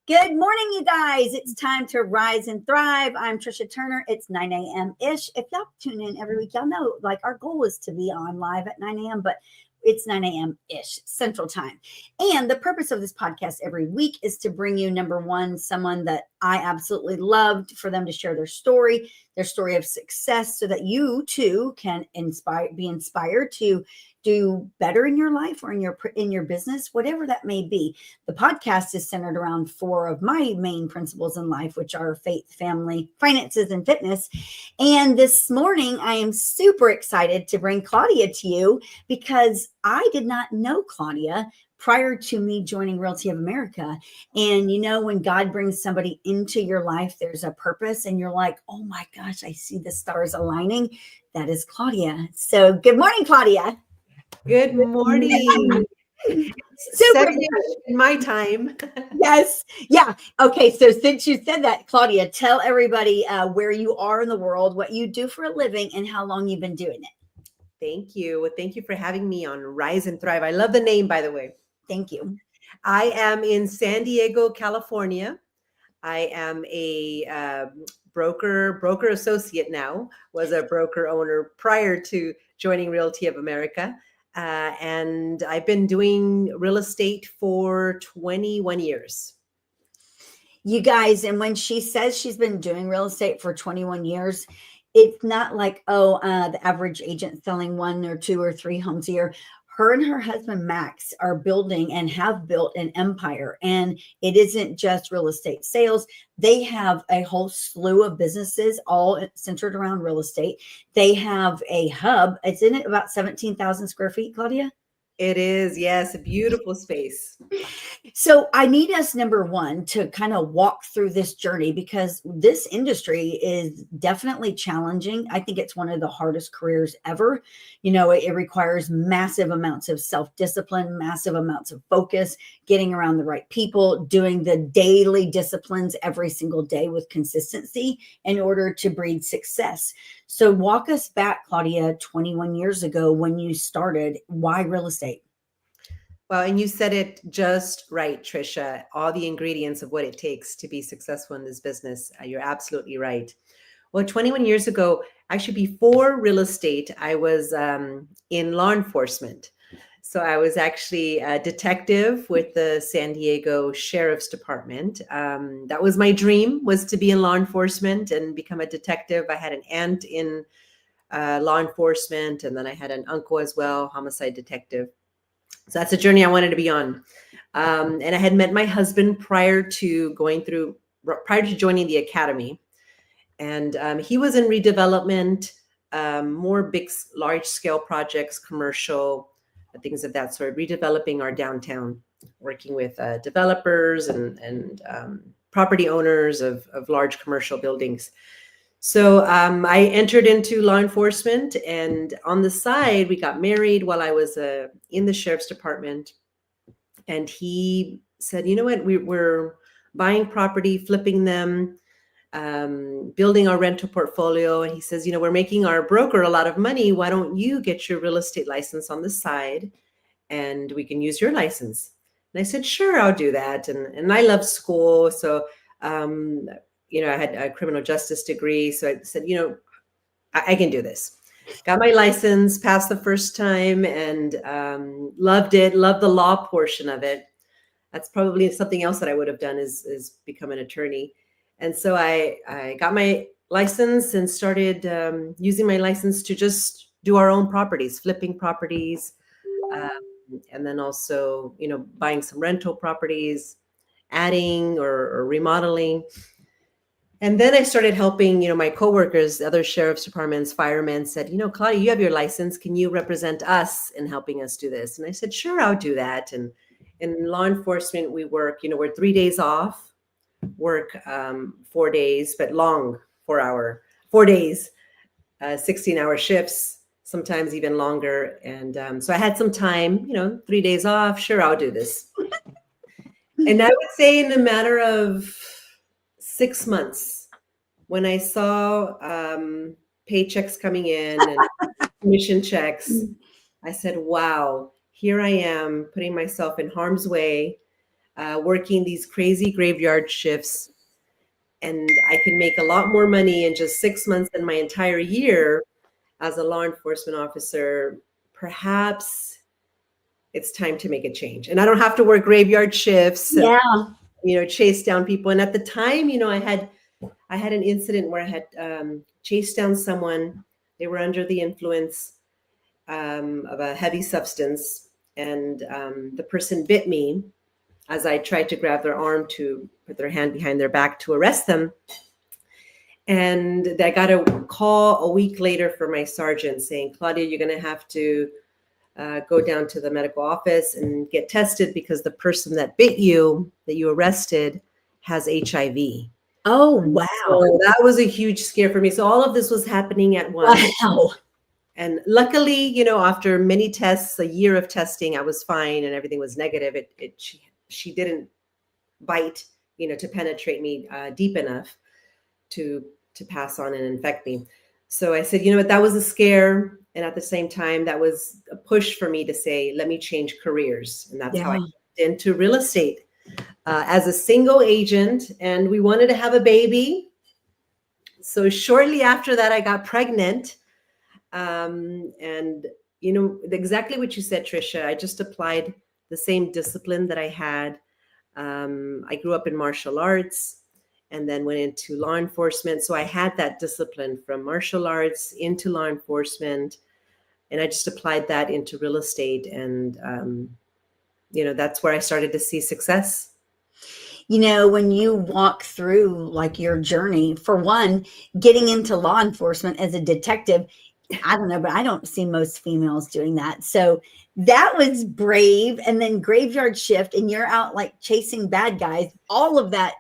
Good morning, you guys. It's time to rise and thrive. I'm Tricia Turner. It's 9 a.m.-ish. If y'all tune in every week, y'all know like our goal is to be on live at 9 a.m., but it's 9 a.m.-ish Central Time. And the purpose of this podcast every week is to bring you, number one, someone that I absolutely loved, for them to share their story of success, so that you too can be inspired to do better in your life or in your business, whatever that may be. The podcast is centered around four of my main principles in life, which are faith, family, finances, and fitness. And this morning, I am super excited to bring Claudia to you because I did not know Claudia prior to me joining Realty of America. And you know, when God brings somebody into your life, there's a purpose and you're like, oh my gosh, I see the stars aligning. That is Claudia. So good morning, Claudia. Good morning. Super in my time. Yes. Yeah. Okay. So since you said that, Claudia, tell everybody where you are in the world, what you do for a living, and how long you've been doing it. Thank you. Well, thank you for having me on Rise and Thrive. I love the name, by the way. Thank you. I am in San Diego, California. I am a broker associate now, was a broker owner prior to joining Realty of America. And I've been doing real estate for 21 years. You guys, and when she says she's been doing real estate for 21 years, it's not like, the average agent selling 1 or 2 or 3 homes a year. Her and her husband, Max, are building and have built an empire. And it isn't just real estate sales. They have a whole slew of businesses all centered around real estate. They have a hub. It's in it about 17,000 square feet, Claudia? It is, yes, a beautiful space. So I need us, number one, to kind of walk through this journey, because this industry is definitely challenging. I think it's one of the hardest careers ever. You know, it requires massive amounts of self-discipline, massive amounts of focus, getting around the right people, doing the daily disciplines every single day with consistency in order to breed success. So walk us back, Claudia, 21 years ago when you started. Why real estate? Well, and you said it just right, Tricia. All the ingredients of what it takes to be successful in this business. You're absolutely right. Well, 21 years ago, actually before real estate, I was in law enforcement. So I was actually a detective with the San Diego Sheriff's Department. That was my dream, was to be in law enforcement and become a detective. I had an aunt in law enforcement, and then I had an uncle as well, homicide detective. So that's a journey I wanted to be on. And I had met my husband prior to joining the academy. And he was in redevelopment, more large scale projects, commercial, things of that sort, redeveloping our downtown, working with developers and property owners of large commercial buildings. So I entered into law enforcement, and on the side, we got married while I was in the sheriff's department. And he said, you know what, we're buying property, flipping them, building our rental portfolio. And he says, you know, we're making our broker a lot of money. Why don't you get your real estate license on the side and we can use your license? And I said, sure, I'll do that. And I love school. So, you know, I had a criminal justice degree. So I said, you know, I can do this. Got my license, passed the first time, and loved it, loved the law portion of it. That's probably something else that I would have done is become an attorney. And so I got my license and started using my license to just do our own properties, flipping properties, and then also, you know, buying some rental properties, adding or remodeling. And then I started helping, you know, my coworkers, other sheriff's departments, firemen said, you know, Claudia, you have your license. Can you represent us in helping us do this? And I said, sure, I'll do that. And in law enforcement, we work, you know, we're 3 days off, work 4 days, but long 4 days, 16-hour shifts, sometimes even longer. And so I had some time, you know, 3 days off. Sure, I'll do this. And I would say in a matter of 6 months, when I saw paychecks coming in and commission checks, I said, wow, here I am putting myself in harm's way, working these crazy graveyard shifts. And I can make a lot more money in just 6 months than my entire year as a law enforcement officer. Perhaps it's time to make a change. And I don't have to work graveyard shifts and, Yeah. chase down people. And at the time, I had an incident where I had chased down someone. They were under the influence of a heavy substance, and the person bit me as I tried to grab their arm to put their hand behind their back to arrest them. And I got a call a week later from my sergeant saying, Claudia, you're going to have to go down to the medical office and get tested because the person that bit you, that you arrested, has HIV. Oh, wow. So that was a huge scare for me. So all of this was happening at once. Wow. And luckily, after many tests, a year of testing, I was fine and everything was negative. She didn't bite, to penetrate me deep enough to pass on and infect me. So I said, what, that was a scare. And at the same time, that was a push for me to say, let me change careers. And that's how I got into real estate as a single agent. And we wanted to have a baby. So shortly after that, I got pregnant. And, exactly what you said, Tricia, I just applied the same discipline that I had. I grew up in martial arts and then went into law enforcement. So I had that discipline from martial arts into law enforcement. And I just applied that into real estate. And, that's where I started to see success. When you walk through like your journey, for one, getting into law enforcement as a detective, I don't know, but I don't see most females doing that. So that was brave. And then graveyard shift, and you're out like chasing bad guys. All of that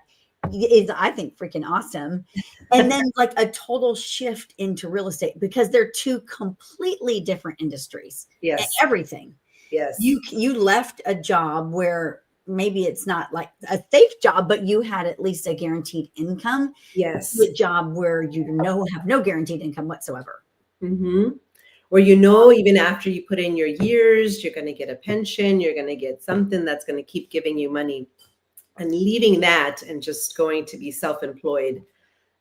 is, I think, freaking awesome. And then like a total shift into real estate because they're two completely different industries. Yes. Everything. Yes. You left a job where maybe it's not like a safe job, but you had at least a guaranteed income. Yes. A job where have no guaranteed income whatsoever. Mm-hmm. Or, even after you put in your years, you're going to get a pension, you're going to get something that's going to keep giving you money. And leaving that and just going to be self-employed,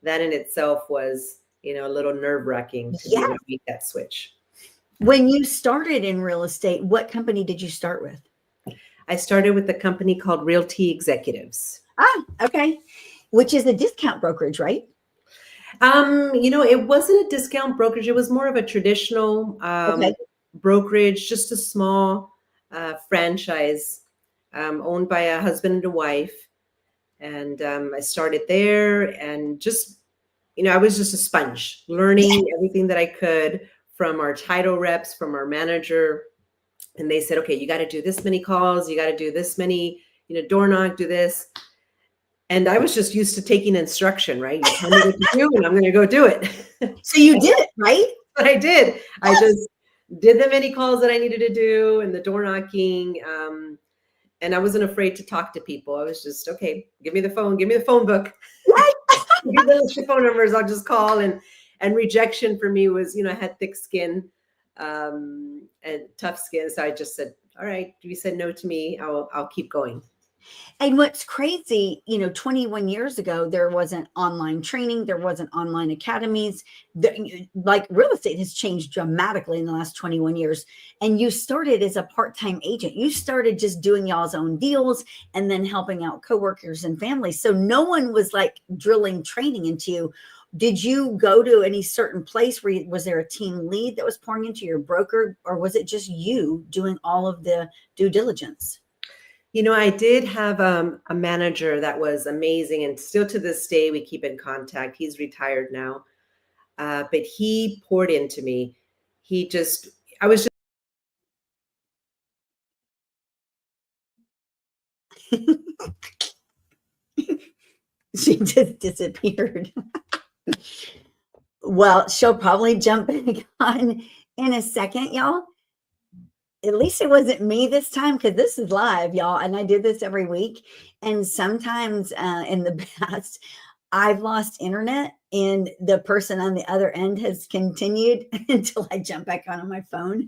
that in itself was, a little nerve-wracking to be able to make that switch. When you started in real estate, what company did you start with? I started with a company called Realty Executives. Okay. Which is a discount brokerage, right? It wasn't a discount brokerage. It was more of a traditional brokerage, just a small franchise owned by a husband and a wife. And I started there and just, I was just a sponge, learning everything that I could from our title reps, from our manager. And they said, okay, you got to do this many calls. You got to do this many, door knock, do this. And I was just used to taking instruction, right? You tell me what to do and I'm going to go do it. So you did it, right? But I did. I just did the many calls that I needed to do and the door knocking. And I wasn't afraid to talk to people. I was just, okay, give me the phone book. Give me the list of phone numbers. I'll just call. And rejection for me was, I had thick skin and tough skin. So I just said, all right, you said no to me. I'll keep going. And what's crazy, 21 years ago, there wasn't online training. There wasn't online academies. Like real estate has changed dramatically in the last 21 years. And you started as a part-time agent. You started just doing y'all's own deals and then helping out coworkers and families. So no one was like drilling training into you. Did you go to any certain place where was there a team lead that was pouring into your broker, or was it just you doing all of the due diligence? I did have a manager that was amazing. And still to this day, we keep in contact. He's retired now. But he poured into me. I was just. She just disappeared. Well, she'll probably jump back on in a second, y'all. At least it wasn't me this time because this is live, y'all. And I do this every week. And sometimes in the past, I've lost internet and the person on the other end has continued until I jump back on my phone.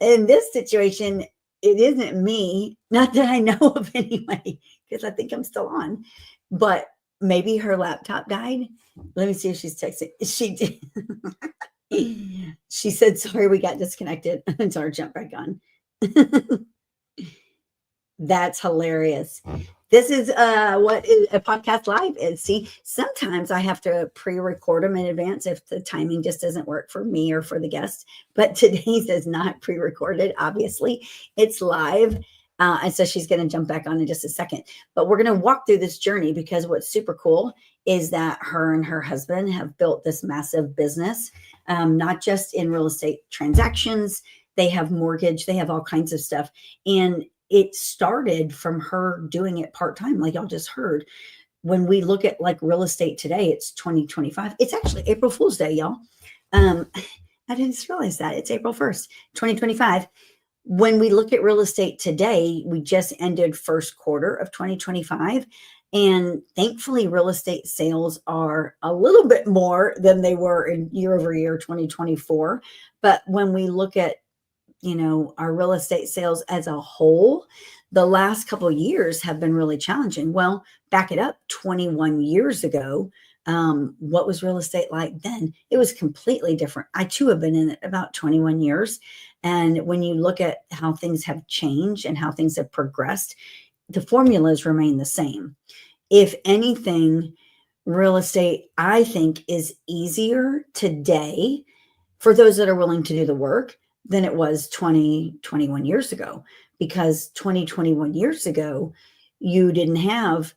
In this situation, it isn't me, not that I know of anyway, because I think I'm still on, but maybe her laptop died. Let me see if she's texting. She did. She said, sorry, we got disconnected. And so I jumped back on. That's hilarious. This is what a podcast live is. See, sometimes I have to pre-record them in advance if the timing just doesn't work for me or for the guest. But today's is not pre-recorded, obviously. It's live. And so she's going to jump back on in just a second. But we're going to walk through this journey because what's super cool is that her and her husband have built this massive business, not just in real estate transactions. They have mortgage, they have all kinds of stuff. And it started from her doing it part-time, like y'all just heard. When we look at like real estate today, it's 2025. It's actually April Fool's Day, y'all. I didn't realize that. It's April 1st, 2025. When we look at real estate today, we just ended first quarter of 2025. And thankfully, real estate sales are a little bit more than they were in year over year 2024. But when we look at our real estate sales as a whole, the last couple of years have been really challenging. Well, back it up 21 years ago. What was real estate like then? It was completely different. I too have been in it about 21 years. And when you look at how things have changed and how things have progressed, the formulas remain the same. If anything, real estate, I think, is easier today for those that are willing to do the work than it was 21 years ago, because 21 years ago, you didn't have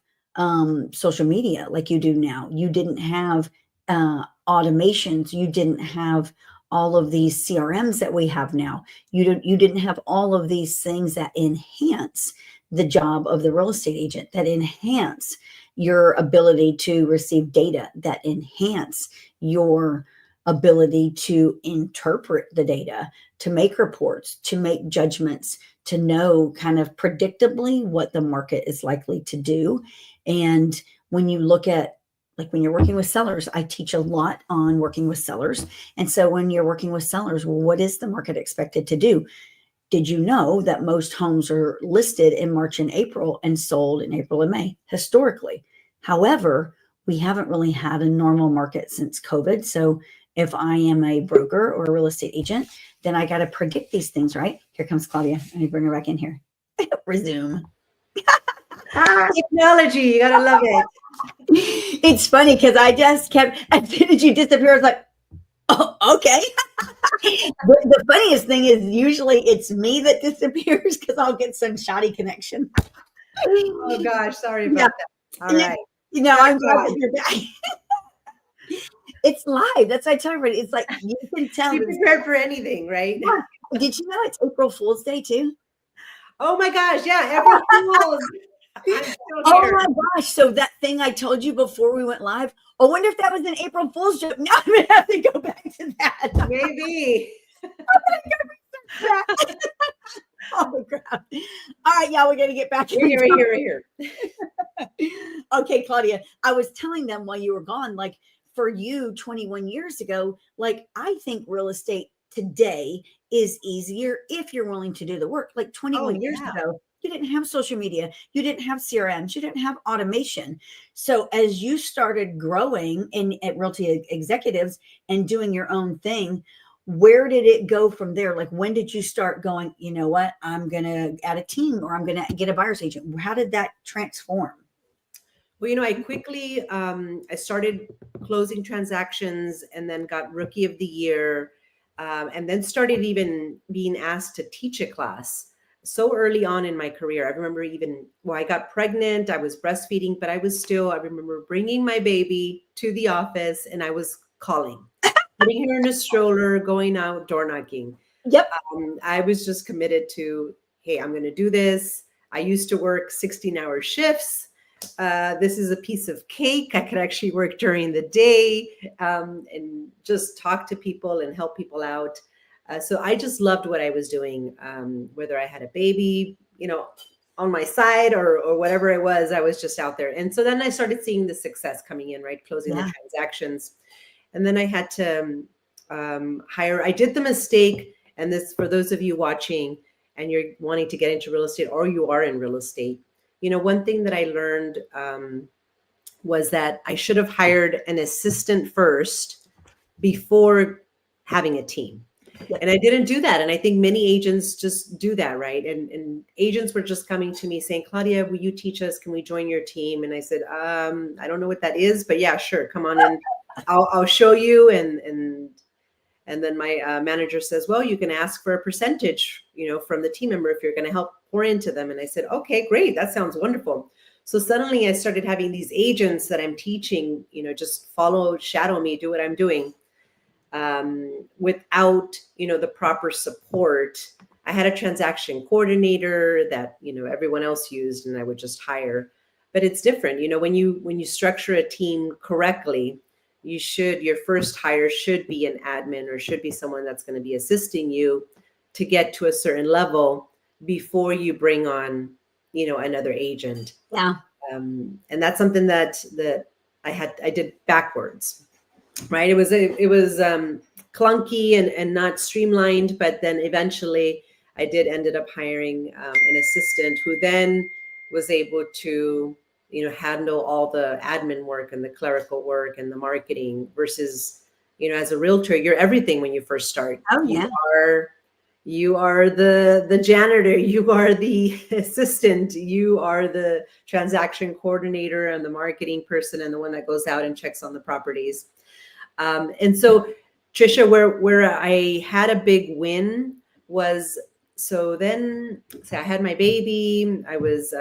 social media like you do now. You didn't have automations. You didn't have all of these CRMs that we have now. You didn't have all of these things that enhance the job of the real estate agent, that enhance your ability to receive data, that enhance your ability to interpret the data, to make reports, to make judgments, to know kind of predictably what the market is likely to do. And when you look at, like when you're working with sellers, I teach a lot on working with sellers. And so when you're working with sellers, well, what is the market expected to do? Did you know that most homes are listed in March and April and sold in April and May historically? However, we haven't really had a normal market since COVID. So if I am a broker or a real estate agent, then I got to predict these things, right? Here comes Claudia. Let me bring her back in here. Resume. Technology, you gotta love it. It's funny because I just kept, as soon as you disappear, I was like, oh, okay. The funniest thing is usually it's me that disappears because I'll get some shoddy connection. Oh gosh, sorry about that. All right. I'm glad that you're back. It's live. That's what I tell everybody. It's like you can tell. Be prepared for anything, right? Yeah. Did you know it's April Fool's Day too? Oh my gosh, yeah, April Fool's. Oh my gosh. So that thing I told you before we went live, I wonder if that was an April Fool's joke. Now I'm going to have to go back to that. Maybe. Oh, crap. All right, y'all, we're going to get back here. Okay, Claudia, I was telling them while you were gone, like for you 21 years ago, like I think real estate today is easier if you're willing to do the work. Like 21 years ago, you didn't have social media, you didn't have CRMs, you didn't have automation. So as you started growing at Realty Executives and doing your own thing, where did it go from there? Like, when did you start going, you know what, I'm going to add a team or I'm going to get a buyer's agent? How did that transform? Well, I quickly, I started closing transactions and then got Rookie of the Year, and then started even being asked to teach a class so early on in my career. I remember I got pregnant, I was breastfeeding, but I remember bringing my baby to the office and I was calling, putting her in a stroller, going out, door knocking. Yep. I was just committed to, hey, I'm going to do this. I used to work 16-hour shifts. This is a piece of cake. I could actually work during the day and just talk to people and help people out. So I just loved what I was doing, whether I had a baby, on my side or whatever it was. I was just out there. And so then I started seeing the success coming in, right? Closing the transactions. And then I had to I did the mistake. And this, for those of you watching, and you're wanting to get into real estate, or you are in real estate, one thing that I learned was that I should have hired an assistant first before having a team. And I didn't do that. And I think many agents just do that, right? And agents were just coming to me saying, Claudia, will you teach us? Can we join your team? And I said, I don't know what that is, but yeah, sure. Come on in. I'll show you. And then my manager says, well, you can ask for a percentage, from the team member if you're going to help pour into them. And I said, okay, great. That sounds wonderful. So suddenly I started having these agents that I'm teaching, just follow, shadow me, do what I'm doing. Without, the proper support. I had a transaction coordinator that, everyone else used, and I would just hire. But it's different, when you structure a team correctly, your first hire should be an admin, or should be someone that's going to be assisting you to get to a certain level before you bring on, another agent. Yeah. And that's something that I did backwards. Right. It was clunky and not streamlined, but then eventually I did ended up hiring an assistant who then was able to, handle all the admin work and the clerical work and the marketing versus, as a realtor, you're everything when you first start. Oh, yeah. You are the janitor, you are the assistant, you are the transaction coordinator and the marketing person and the one that goes out and checks on the properties. And so, Tricia, where I had a big win was, so I had my baby, I was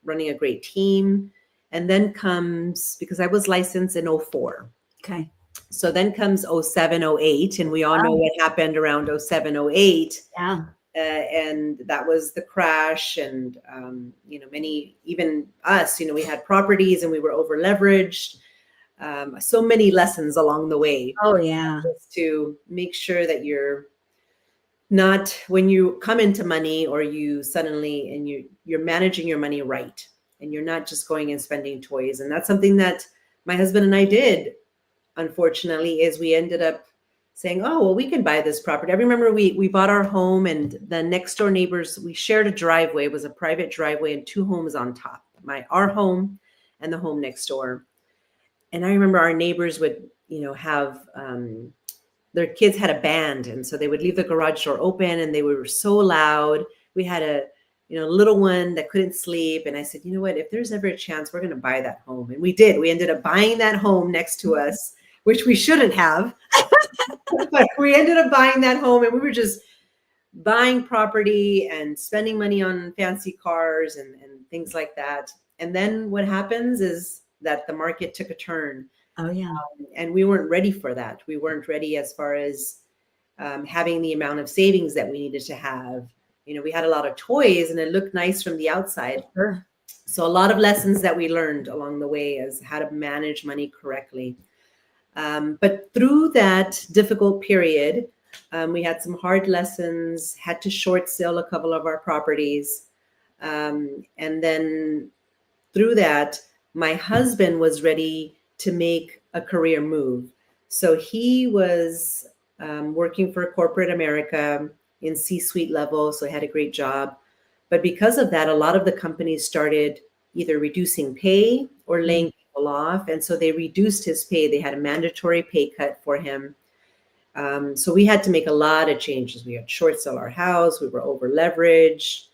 running a great team, and then comes, because I was licensed in 04. Okay. So then comes 07, 08, and we all know what happened around 07, 08. Yeah. And that was the crash. And, many, even us, we had properties and we were over leveraged. So many lessons along the way. Oh, yeah. Just to make sure that you're not, when you come into money, or you suddenly, and you're managing your money right, and you're not just going and spending toys. And that's something that my husband and I did, unfortunately, is we ended up saying, oh, well, we can buy this property. I remember we bought our home, and the next door neighbors, we shared a driveway. It was a private driveway and 2 homes on top, our home and the home next door. And I remember our neighbors would, have their kids had a band. And so they would leave the garage door open and they were so loud. We had a, little one that couldn't sleep. And I said, you know what, if there's ever a chance, we're going to buy that home. And we did. We ended up buying that home next to us, which we shouldn't have. But we ended up buying that home, and we were just buying property and spending money on fancy cars and things like that. And then what happens is that the market took a turn. Oh, yeah. And we weren't ready for that. We weren't ready as far as having the amount of savings that we needed to have. We had a lot of toys and it looked nice from the outside. Sure. So a lot of lessons that we learned along the way as how to manage money correctly. But through that difficult period, we had some hard lessons, had to short sale a couple of our properties. And then through that, my husband was ready to make a career move. So he was working for corporate America in C-suite level. So he had a great job. But because of that, a lot of the companies started either reducing pay or laying people off. And so they reduced his pay. They had a mandatory pay cut for him. So we had to make a lot of changes. We had short sell our house. We were over leveraged,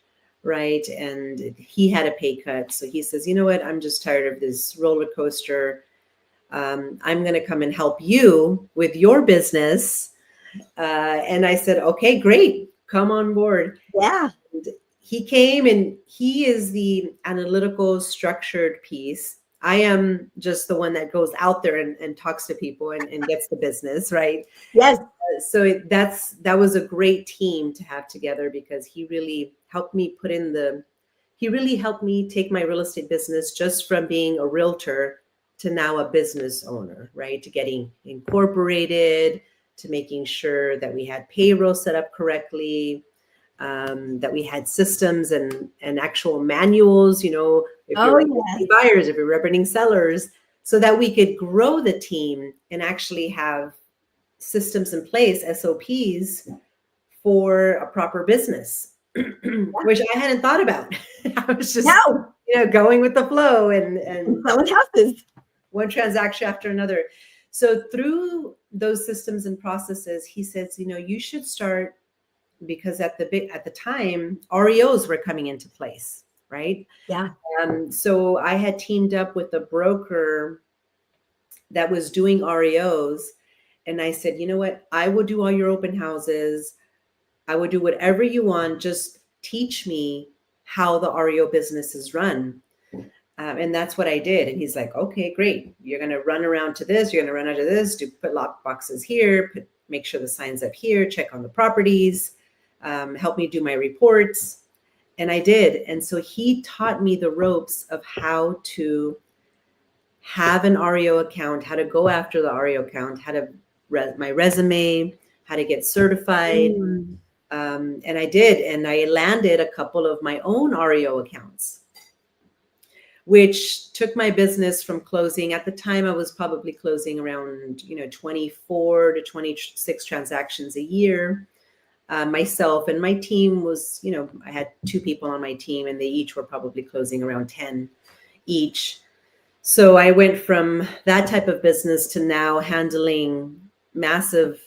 right? And he had a pay cut. So he says, you know what? I'm just tired of this roller coaster. I'm going to come and help you with your business. And I said, okay, great. Come on board. Yeah. And he came, and he is the analytical, structured piece. I am just the one that goes out there and talks to people and gets the business, right? Yes. So that was a great team to have together, because he really helped me take my real estate business just from being a realtor to now a business owner, right? To getting incorporated, to making sure that we had payroll set up correctly, that we had systems and actual manuals, if you're representing buyers, if you're representing sellers, so that we could grow the team and actually have systems in place, SOPs, for a proper business. which I hadn't thought about. I was just, No, going with the flow and selling houses. one transaction after another. So through those systems and processes, he says, you should start, because at the time, REOs were coming into place, right? Yeah. So I had teamed up with a broker that was doing REOs. And I said, you know what? I will do all your open houses. I will do whatever you want. Just teach me how the REO business is run. And that's what I did. And he's like, okay, great. You're going to run around to this. You're going to run out of this. Put lock boxes here. Make sure the sign's up here. Check on the properties. Help me do my reports. And I did. And so he taught me the ropes of how to have an REO account, how to go after the REO account, how to my resume, how to get certified. And I did. And I landed a couple of my own REO accounts, which took my business from closing. At the time, I was probably closing around, 24 to 26 transactions a year. Myself and my team was, I had 2 people on my team, and they each were probably closing around 10 each. So I went from that type of business to now handling massive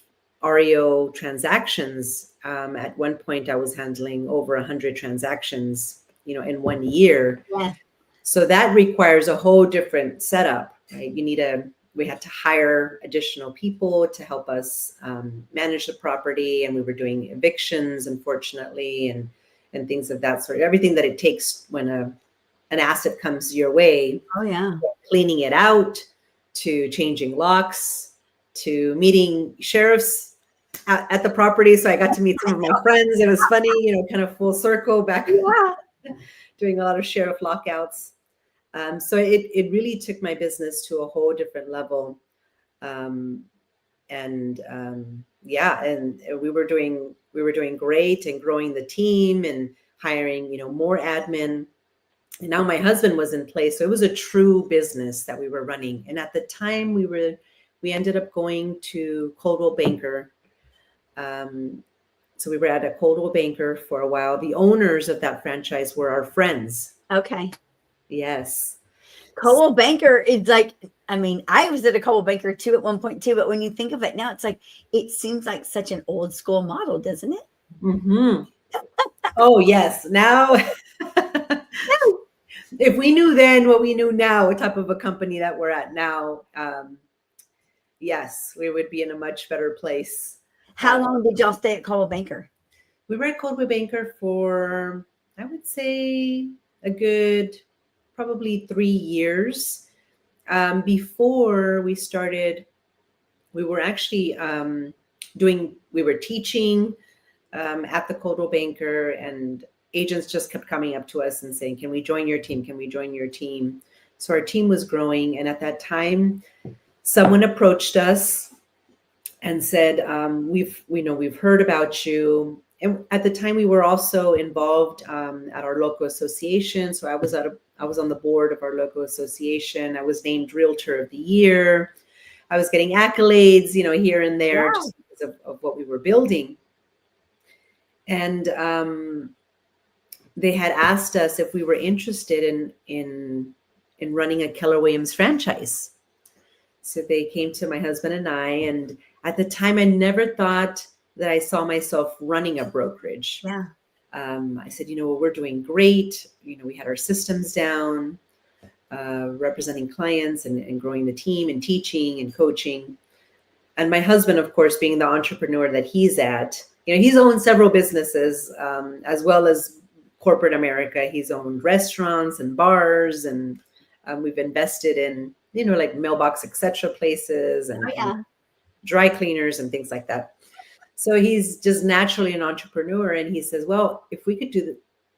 REO transactions. At one point, I was handling over 100 transactions, in 1 year. Yeah. So that requires a whole different setup, right? We had to hire additional people to help us manage the property, and we were doing evictions, unfortunately, and things of that sort. Everything that it takes when an asset comes your way. Oh yeah. Cleaning it out, to changing locks, to meeting sheriffs at the property. So I got to meet some of my friends. It was funny, kind of full circle back, doing a lot of sheriff lockouts. So it really took my business to a whole different level. And we were doing great and growing the team and hiring, more admin. And now my husband was in place. So it was a true business that we were running. And at the time we ended up going to Coldwell Banker. So we were at a Coldwell Banker for a while. The owners of that franchise were our friends. Okay. Yes. Coldwell Banker is like, I was at a Coldwell Banker too at one point too, but when you think of it now, it's like, it seems like such an old school model, doesn't it? Mm-hmm. Oh yes. Now, if we knew then what we knew now, what type of a company that we're at now, yes, we would be in a much better place. How long did y'all stay at Coldwell Banker? We were at Coldwell Banker for, I would say, a good probably 3 years. Before we started, we were actually we were teaching at the Coldwell Banker, and agents just kept coming up to us and saying, can we join your team? Can we join your team? So our team was growing. And at that time, someone approached us and said, we've heard about you. And at the time, we were also involved at our local association. So I was on the board of our local association. I was named Realtor of the Year. I was getting accolades, here and there, Wow. just because of what we were building. And they had asked us if we were interested in running a Keller Williams franchise. So they came to my husband and I, and at the time, I never thought that I saw myself running a brokerage. Yeah. I said, we're doing great. We had our systems down, representing clients and growing the team and teaching and coaching. And my husband, of course, being the entrepreneur that he's at, he's owned several businesses, as well as corporate America. He's owned restaurants and bars, and we've invested in, like mailbox, etc. places and dry cleaners and things like that. So he's just naturally an entrepreneur, and he says, well, if we could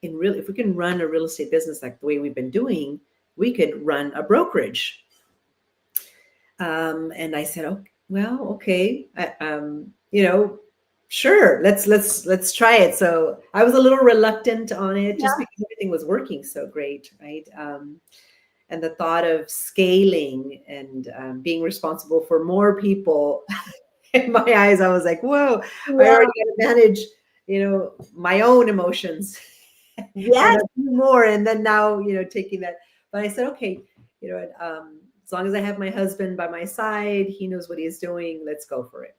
if we can run a real estate business like the way we've been doing, we could run a brokerage. And I said, oh, well, okay, sure, let's try it. So I was a little reluctant on it, just because everything was working so great, right? And the thought of scaling and being responsible for more people, in my eyes, I was like, whoa, I already got to manage my own emotions and Yes. a few more. And then now, taking that. But I said, okay, as long as I have my husband by my side, he knows what he's doing. Let's go for it.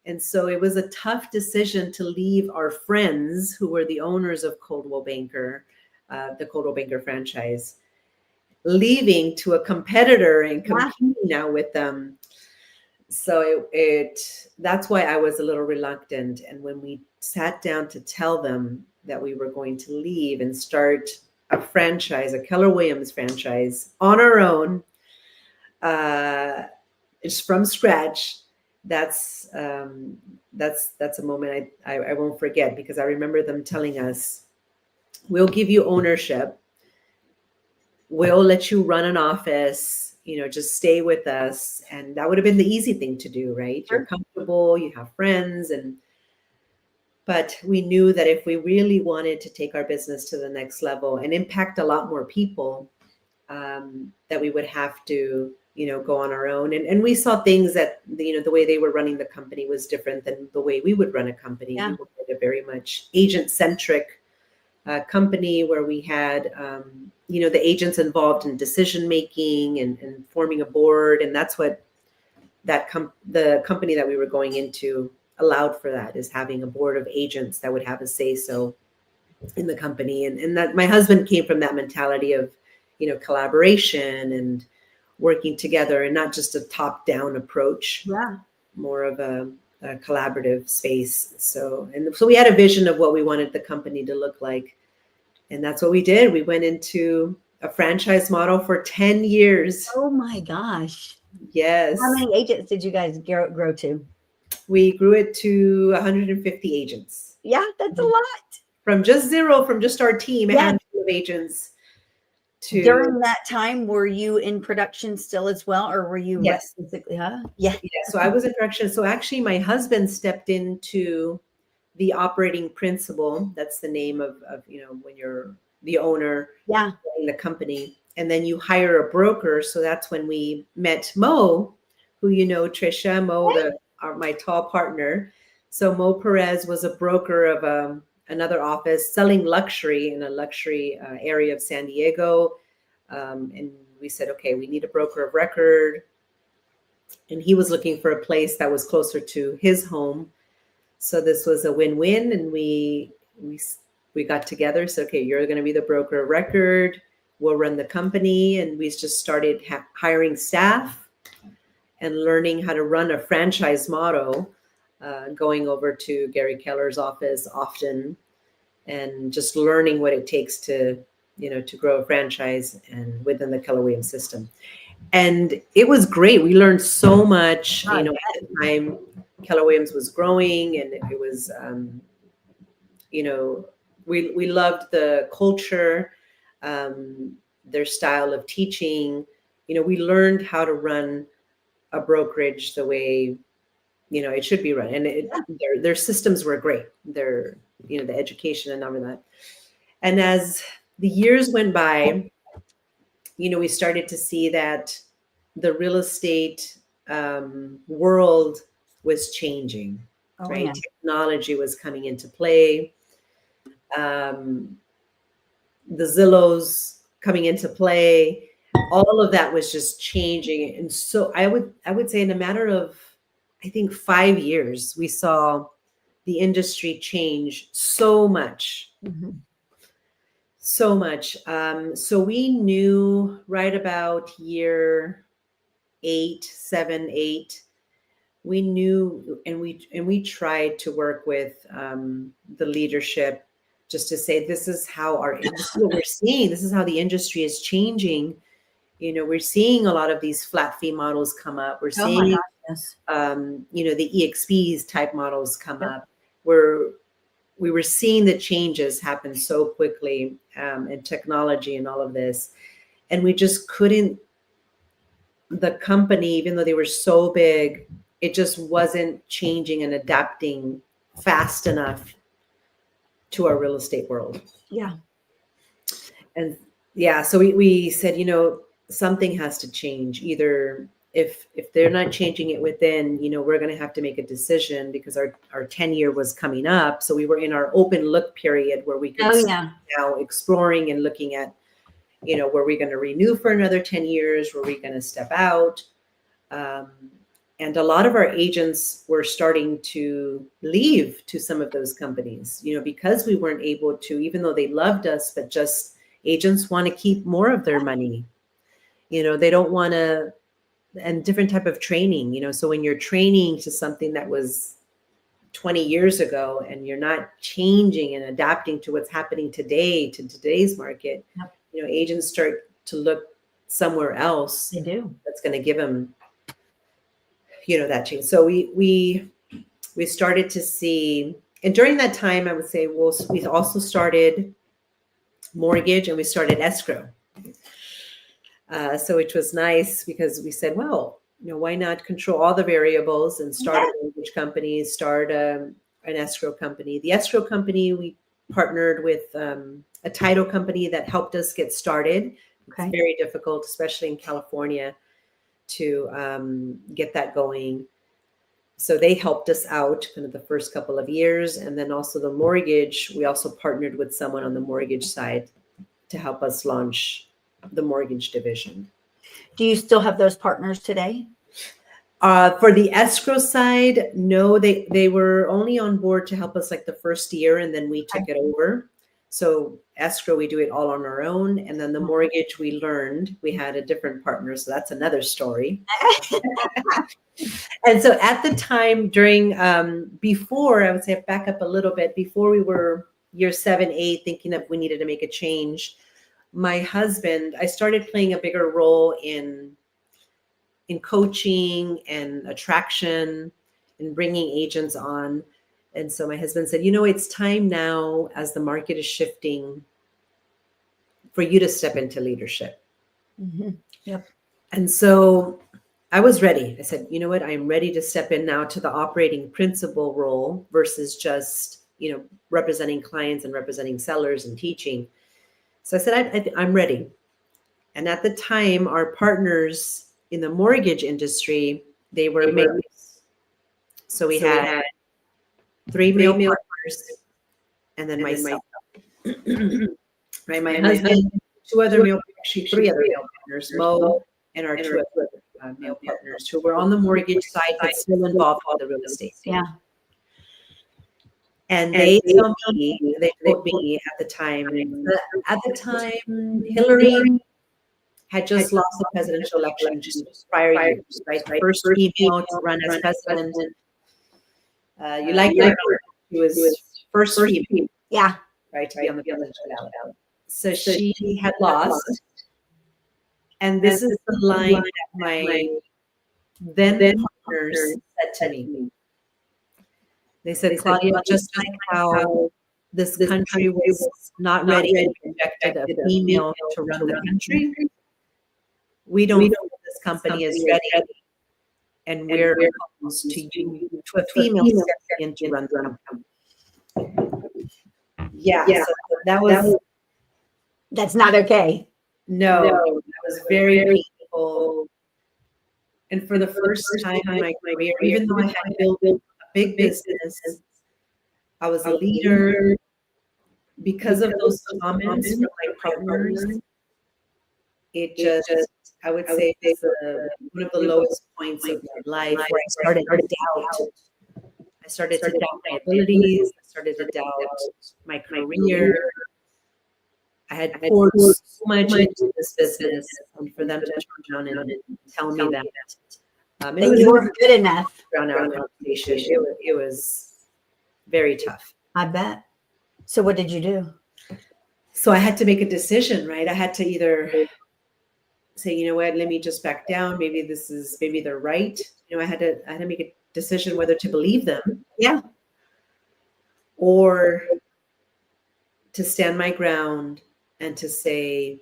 And so it was a tough decision to leave our friends who were the owners of Coldwell Banker, the Coldwell Banker franchise, leaving to a competitor and Yeah. competing now with them. So that's why I was a little reluctant. And when we sat down to tell them that we were going to leave and start a franchise, a Keller Williams franchise on our own, just from scratch, that's a moment I won't forget, because I remember them telling us, we'll give you ownership. We'll let you run an office, just stay with us. And that would have been the easy thing to do, right? Sure. You're comfortable, you have friends, but we knew that if we really wanted to take our business to the next level and impact a lot more people, that we would have to, go on our own. And we saw things that, the way they were running the company was different than the way we would run a company. Yeah. We were a very much agent-centric company where we had, the agents involved in decision-making and forming a board. And that's what the company that we were going into allowed for, that is having a board of agents that would have a say-so in the company. And that my husband came from that mentality of, collaboration and working together, and not just a top-down approach. Yeah. More of a collaborative space. So we had a vision of what we wanted the company to look like. And that's what we did. We went into a franchise model for 10 years. Oh my gosh. Yes. How many agents did you guys grow to? We grew it to 150 agents. Yeah, that's a lot. From just zero, from just our team, a handful of agents. During that time, were you in production still as well, or were you? Yes. Basically, huh? Yeah. So I was in production. So actually my husband stepped into the operating principal. That's the name of when you're the owner, in the company, and then you hire a broker. So that's when we met Mo, who Tricia, my tall partner. So Mo Perez was a broker of another office selling luxury in a luxury area of San Diego. And we said, okay, we need a broker of record. And he was looking for a place that was closer to his home. So this was a win-win. And we got together. So, okay, you're going to be the broker of record. We'll run the company. And we just started hiring staff and learning how to run a franchise model, going over to Gary Keller's office often, and just learning what it takes to grow a franchise and within the Keller Williams system. And it was great. We learned so much, at the time Keller Williams was growing, and it was, we loved the culture, their style of teaching. We learned how to run a brokerage the way, it should be run. And their systems were great. Their, the education and all of that. And as the years went by, we started to see that the real estate world was changing, right? Yeah. Technology was coming into play. The Zillows coming into play. All of that was just changing. And so I would say in a matter of, I think 5 years, we saw the industry change so much. Mm-hmm. So much. So we knew right about year 7, 8, we knew, and we tried to work with the leadership just to say, this is how this is what we're seeing. This is how the industry is changing. We're seeing a lot of these flat fee models come up. We're seeing, the EXPs type models come up. We were seeing the changes happen so quickly, in technology and all of this. And we just couldn't, the company, even though they were so big, it just wasn't changing and adapting fast enough to our real estate world. Yeah. And so we said, something has to change. Either if they're not changing it within, we're going to have to make a decision because our 10-year was coming up. So we were in our open look period where we could now exploring and looking at, were we going to renew for another 10 years? Were we going to step out? And a lot of our agents were starting to leave to some of those companies, because we weren't able to, even though they loved us, but just agents want to keep more of their money. They don't want to, and different type of training, so when you're training to something that was 20 years ago and you're not changing and adapting to what's happening today, to today's market, agents start to look somewhere else. They do. That's going to give them, that change. So we started to see, and during that time, I would say, well, we also started mortgage and we started escrow. So which was nice because we said, well, why not control all the variables and start a mortgage company, start an escrow company. The escrow company, we partnered with a title company that helped us get started. It's very difficult, especially in California, to get that going. So they helped us out kind of the first couple of years. And then also the mortgage, we also partnered with someone on the mortgage side to help us launch the mortgage division. Do you still have those partners today? For the escrow side, no, they were only on board to help us like the first year, and then we took it over. So escrow, we do it all on our own. And then the mortgage, we learned we had a different partner. So that's another story. And so at the time during, before, I would say back up a little bit, before we were year 7, 8, thinking that we needed to make a change, my husband, I started playing a bigger role in coaching and attraction and bringing agents on. And so my husband said, it's time now as the market is shifting for you to step into leadership. Mm-hmm. Yep. And so I was ready. I said, I'm ready to step in now to the operating principal role versus just, representing clients and representing sellers and teaching. So I said, I'm ready. And at the time, our partners in the mortgage industry, they were males. So we had 3 male partners and then myself. Right, my husband, 2 other male, actually 3 other male partners, Mo, and our 2 other male partners who were on the mortgage side but still involved in the real estate. Yeah. And they told me at the time, Hillary had just lost the presidential election just prior years, right? The first female to run as president. You like her? She was first female. Yeah. Right, to be on the presidential ballot. So she had lost. And this is the line that my then partners said to me. They said, Claudia, just like how this country was not ready and rejected a female to run the country, we don't think this company is ready, and we're opposed to you, to a female stepping in to run the company. Yeah, so that's not okay. No, that was very painful. And for the first time in my career, even though I had built a big business, I was a leader. Because of those comments from my partners, it just, I would say, it's one of the lowest points of my life where I started to doubt. I started to doubt my abilities. I started to doubt my career. I had poured so much into this business, and for them to turn around and tell me that that you weren't good enough. It was very tough. I bet. So what did you do? So I had to make a decision, right? I had to either say, you know what, let me just back down. Maybe they're right. I had to make a decision whether to believe them. Yeah. Or to stand my ground and to say,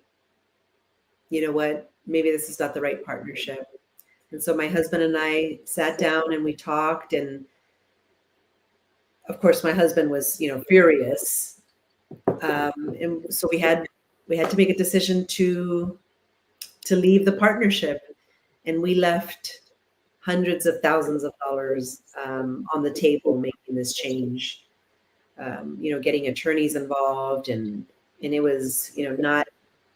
you know what, maybe this is not the right partnership. And so my husband and I sat down and we talked, and of course my husband was, furious. And so we had to make a decision to leave the partnership. And we left hundreds of thousands of dollars on the table making this change. Getting attorneys involved, and it was, not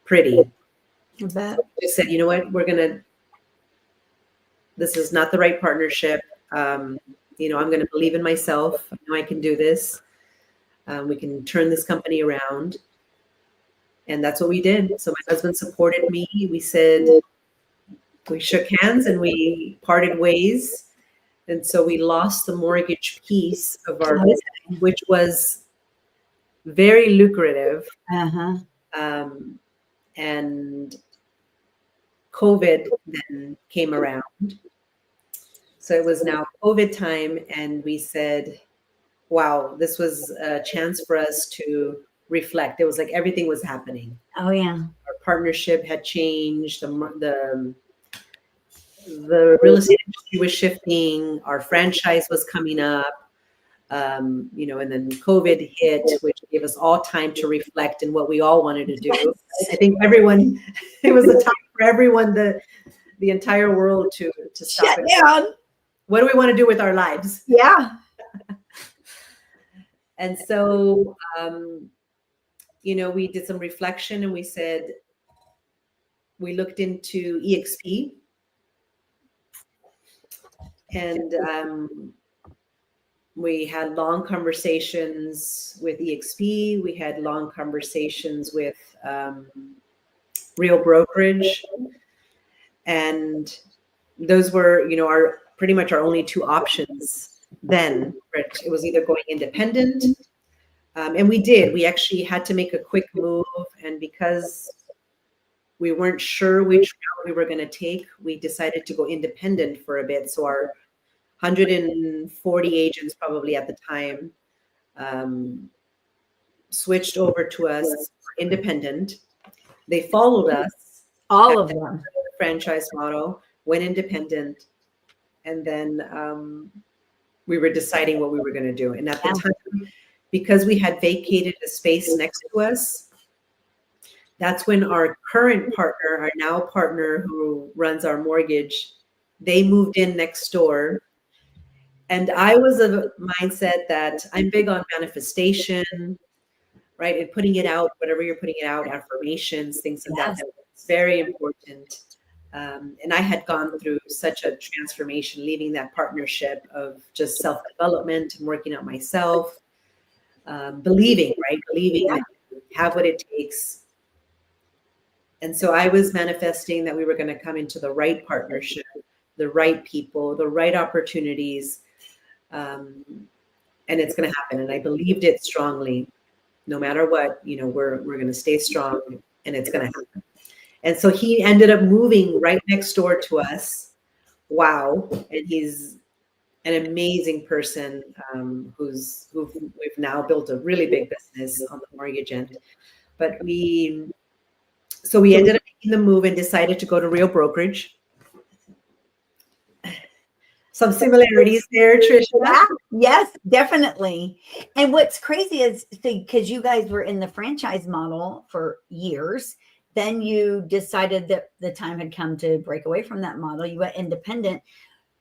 pretty. I bet. So we just said, you know what, this is not the right partnership. I'm going to believe in myself. I know I can do this. We can turn this company around. And that's what we did. So my husband supported me. We shook hands and we parted ways. And so we lost the mortgage piece of our business, which was very lucrative. Uh-huh. And COVID then came around. So it was now COVID time. And we said, wow, this was a chance for us to reflect. It was like everything was happening. Oh, yeah. Our partnership had changed. The real estate industry was shifting. Our franchise was coming up. And then COVID hit, which gave us all time to reflect in what we all wanted to do. I think it was a time for everyone, the entire world to stop it down. What do we want to do with our lives? Yeah. And so, we did some reflection and we said, we looked into EXP. And we had long conversations with EXP. We had long conversations with Real Brokerage. And those were, pretty much our only two options then. It was either going independent. And we did. We actually had to make a quick move. And because we weren't sure which route we were going to take, we decided to go independent for a bit. So our 140 agents probably at the time switched over to us independent. They followed us. All of them. The franchise model, went independent. And then we were deciding what we were going to do. And at the time, because we had vacated a space next to us, that's when our current partner, our now partner who runs our mortgage, they moved in next door. And I was of a mindset that I'm big on manifestation, right? And putting it out, whatever you're putting it out, affirmations, things like that. It's very important. And I had gone through such a transformation, leaving that partnership of just self-development and working out myself, believing that you have what it takes. And so I was manifesting that we were going to come into the right partnership, the right people, the right opportunities. And it's going to happen. And I believed it strongly. No matter what, we're going to stay strong and it's going to happen. And so he ended up moving right next door to us. Wow. And he's an amazing person who we've now built a really big business on the mortgage end. But we ended up making the move and decided to go to Real Brokerage. Some similarities there, Tricia. Yeah, yes, definitely. And what's crazy is because you guys were in the franchise model for years, then you decided that the time had come to break away from that model. You went independent.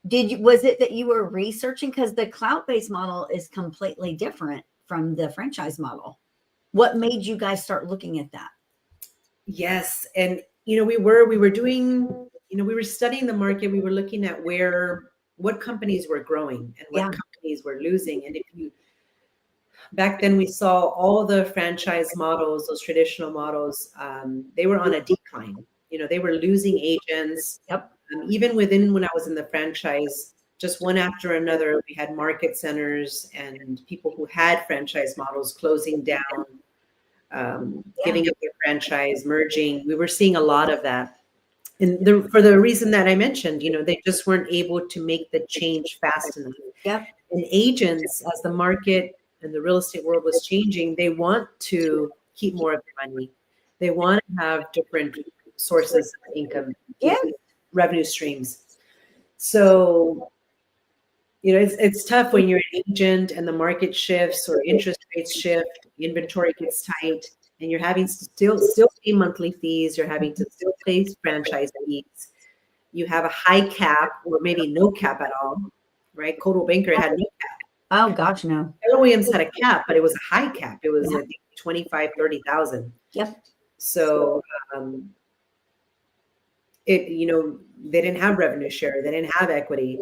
Was it that you were researching? Because the cloud-based model is completely different from the franchise model. What made you guys start looking at that? Yes. And, we were doing, we were studying the market. We were looking at what companies were growing and what companies were losing. And back then we saw all the franchise models, those traditional models, they were on a decline. They were losing agents. Yep. Even when I was in the franchise, just one after another, we had market centers and people who had franchise models closing down, giving up their franchise, merging. We were seeing a lot of that. And for the reason that I mentioned, they just weren't able to make the change fast enough. Yep. And agents, as the market and the real estate world was changing, they want to keep more of their money. They want to have different sources of income, revenue streams. So, it's tough when you're an agent and the market shifts or interest rates shift, inventory gets tight, and you're having to still pay monthly fees. You're having to still pay franchise fees. you have a high cap or maybe no cap at all, right? Coldwell Banker had no cap. Oh gosh, no. Keller Williams had a cap, but it was a high cap. It was Yeah. I think 25, 30,000. Yep. So they didn't have revenue share, they didn't have equity.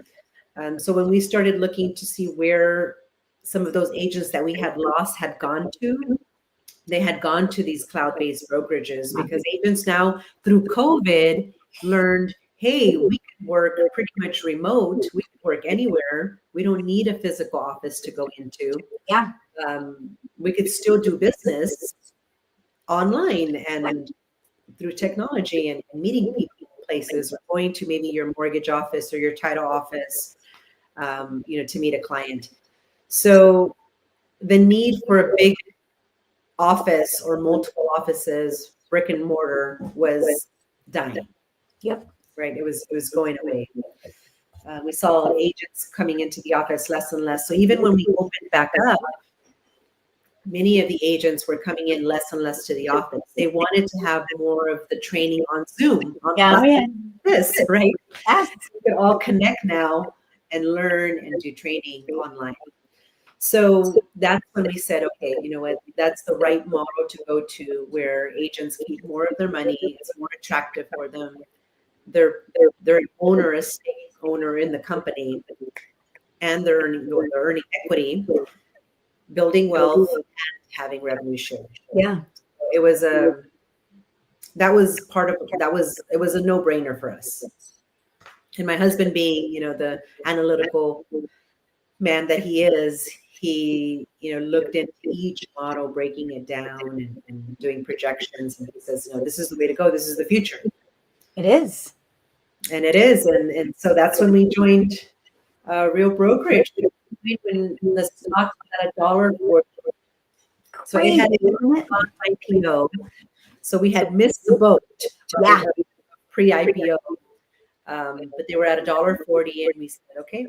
So when we started looking to see where some of those agents that we had lost had gone to, they had gone to these cloud-based brokerages, because agents now through COVID learned, hey, we can work pretty much remote. We can work anywhere. We don't need a physical office to go into. Yeah. We could still do business online and through technology and meeting people places, or going to maybe your mortgage office or your title office, to meet a client. So the need for a big office or multiple offices, brick and mortar, was dying. Yep. Right. It was going away. We saw agents coming into the office less and less. So even when we opened back up, many of the agents were coming in less and less to the office. They wanted to have more of the training on Zoom, on this, right? Yes. We could all connect now and learn and do training online. So that's when we said, okay, you know what, that's the right model to go to, where agents keep more of their money. It's more attractive for them. They're an owner, a stake owner in the company, and they're earning equity, building wealth, and having revenue share. Yeah. It was a no-brainer for us. And my husband, being, the analytical man that he is, he, looked into each model, breaking it down and doing projections. And he says, no, this is the way to go. This is the future. It is. And it is. And so that's when we joined Real Brokerage, when the stock was at $1.40. So it had an IPO. So we had missed the boat. Yeah. Pre-IPO. But they were at $1.40, and we said, okay,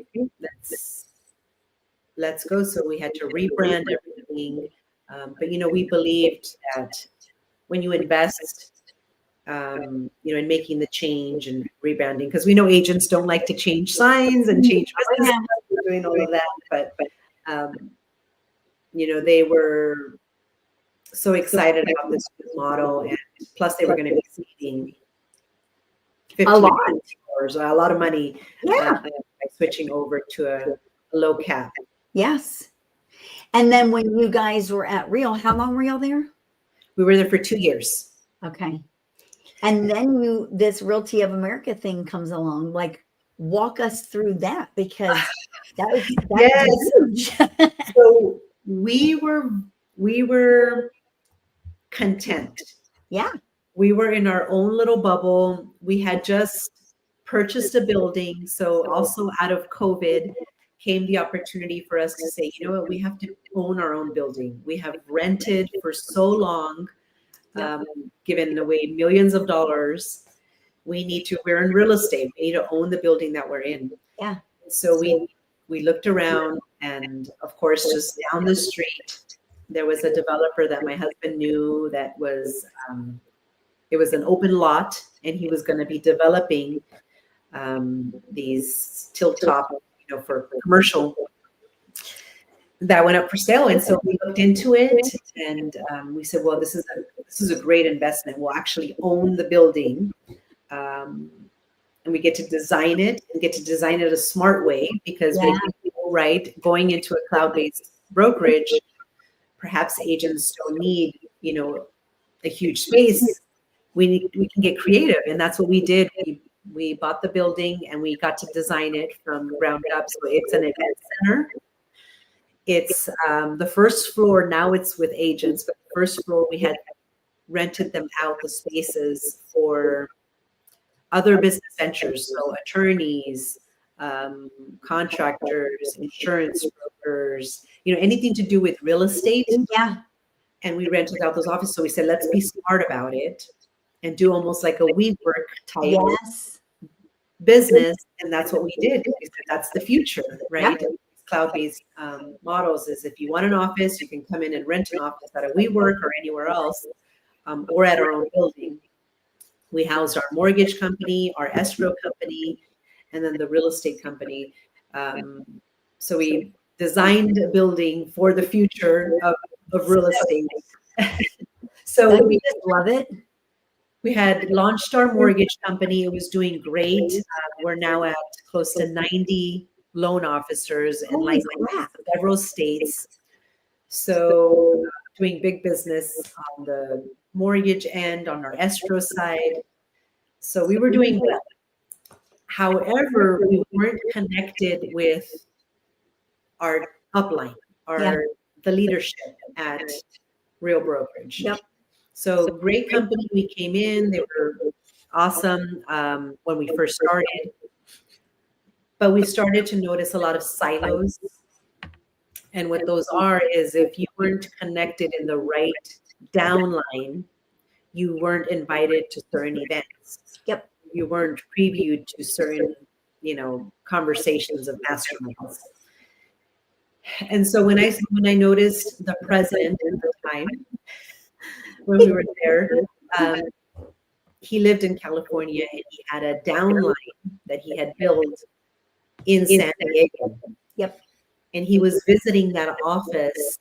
let's go. So we had to rebrand everything. But we believed that when you invest, in making the change and rebranding, because we know agents don't like to change signs and change business, doing all of that. But they were so excited about this model, and plus they were going to be saving a lot of money by switching over to a low cap. Yes. And then when you guys were at Real, how long were y'all there? We were there for 2 years. Okay. And then this Realty of America thing comes along. Like, walk us through that, because that was huge. So we were content. Yeah. We were in our own little bubble. We had just purchased a building. So also out of COVID came the opportunity for us to say, you know what, we have to own our own building. We have rented for so long, given away millions of dollars. We're in real estate. We need to own the building that we're in. Yeah. So we looked around, and of course, just down the street, there was a developer that my husband knew that was, it was an open lot, and he was going to be developing these tilt top, for commercial, that went up for sale. And so we looked into it, and we said, well, this is a great investment. We'll actually own the building, and we get to design it, and get to design it a smart way, because going into a cloud-based brokerage, perhaps agents don't need, a huge space. We can get creative, and that's what we did. We bought the building, and we got to design it from ground up. So it's an event center. It's the first floor. Now it's with agents, but the first floor we had rented them out, the spaces, for other business ventures. So attorneys, contractors, insurance brokers, anything to do with real estate. Yeah. And we rented out those offices. So we said, let's be smart about it and do almost like a WeWork type business. And that's what we did. We said, that's the future, right? Yeah. Cloud-based models is, if you want an office, you can come in and rent an office at a WeWork or anywhere else, or at our own building. We housed our mortgage company, our escrow company, and then the real estate company. So we designed a building for the future of real estate. So Don't you just love it? we had launched our mortgage company. It was doing great. We're now at close to 90 loan officers and Holy licensed crap. in several states. So doing big business on the mortgage end, on our escrow side. So we were doing well. However, we weren't connected with our upline, the leadership at Real Brokerage. Yep. So great company. We came in. They were awesome when we first started. But we started to notice a lot of silos. And what those are is if you weren't connected in the right downline, you weren't invited to certain events. Yep. You weren't previewed to certain, conversations of masterminds. And so when I noticed the president at the time, when we were there, he lived in California and he had a downline that he had built in San Diego. Yep. And he was visiting that office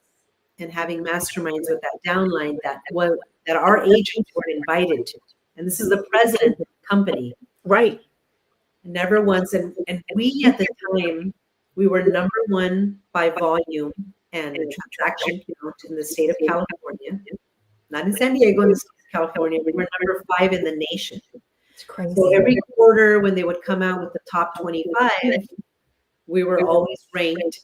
and having masterminds with that downline that our agents were invited to. And this is the president of the company. Right. Never once. And we at the time, we were number one by volume and transaction count in the state of California. Not in San Diego, in the state of California. We were number 5 in the nation. It's crazy. So every quarter when they would come out with the top 25, we were always ranked,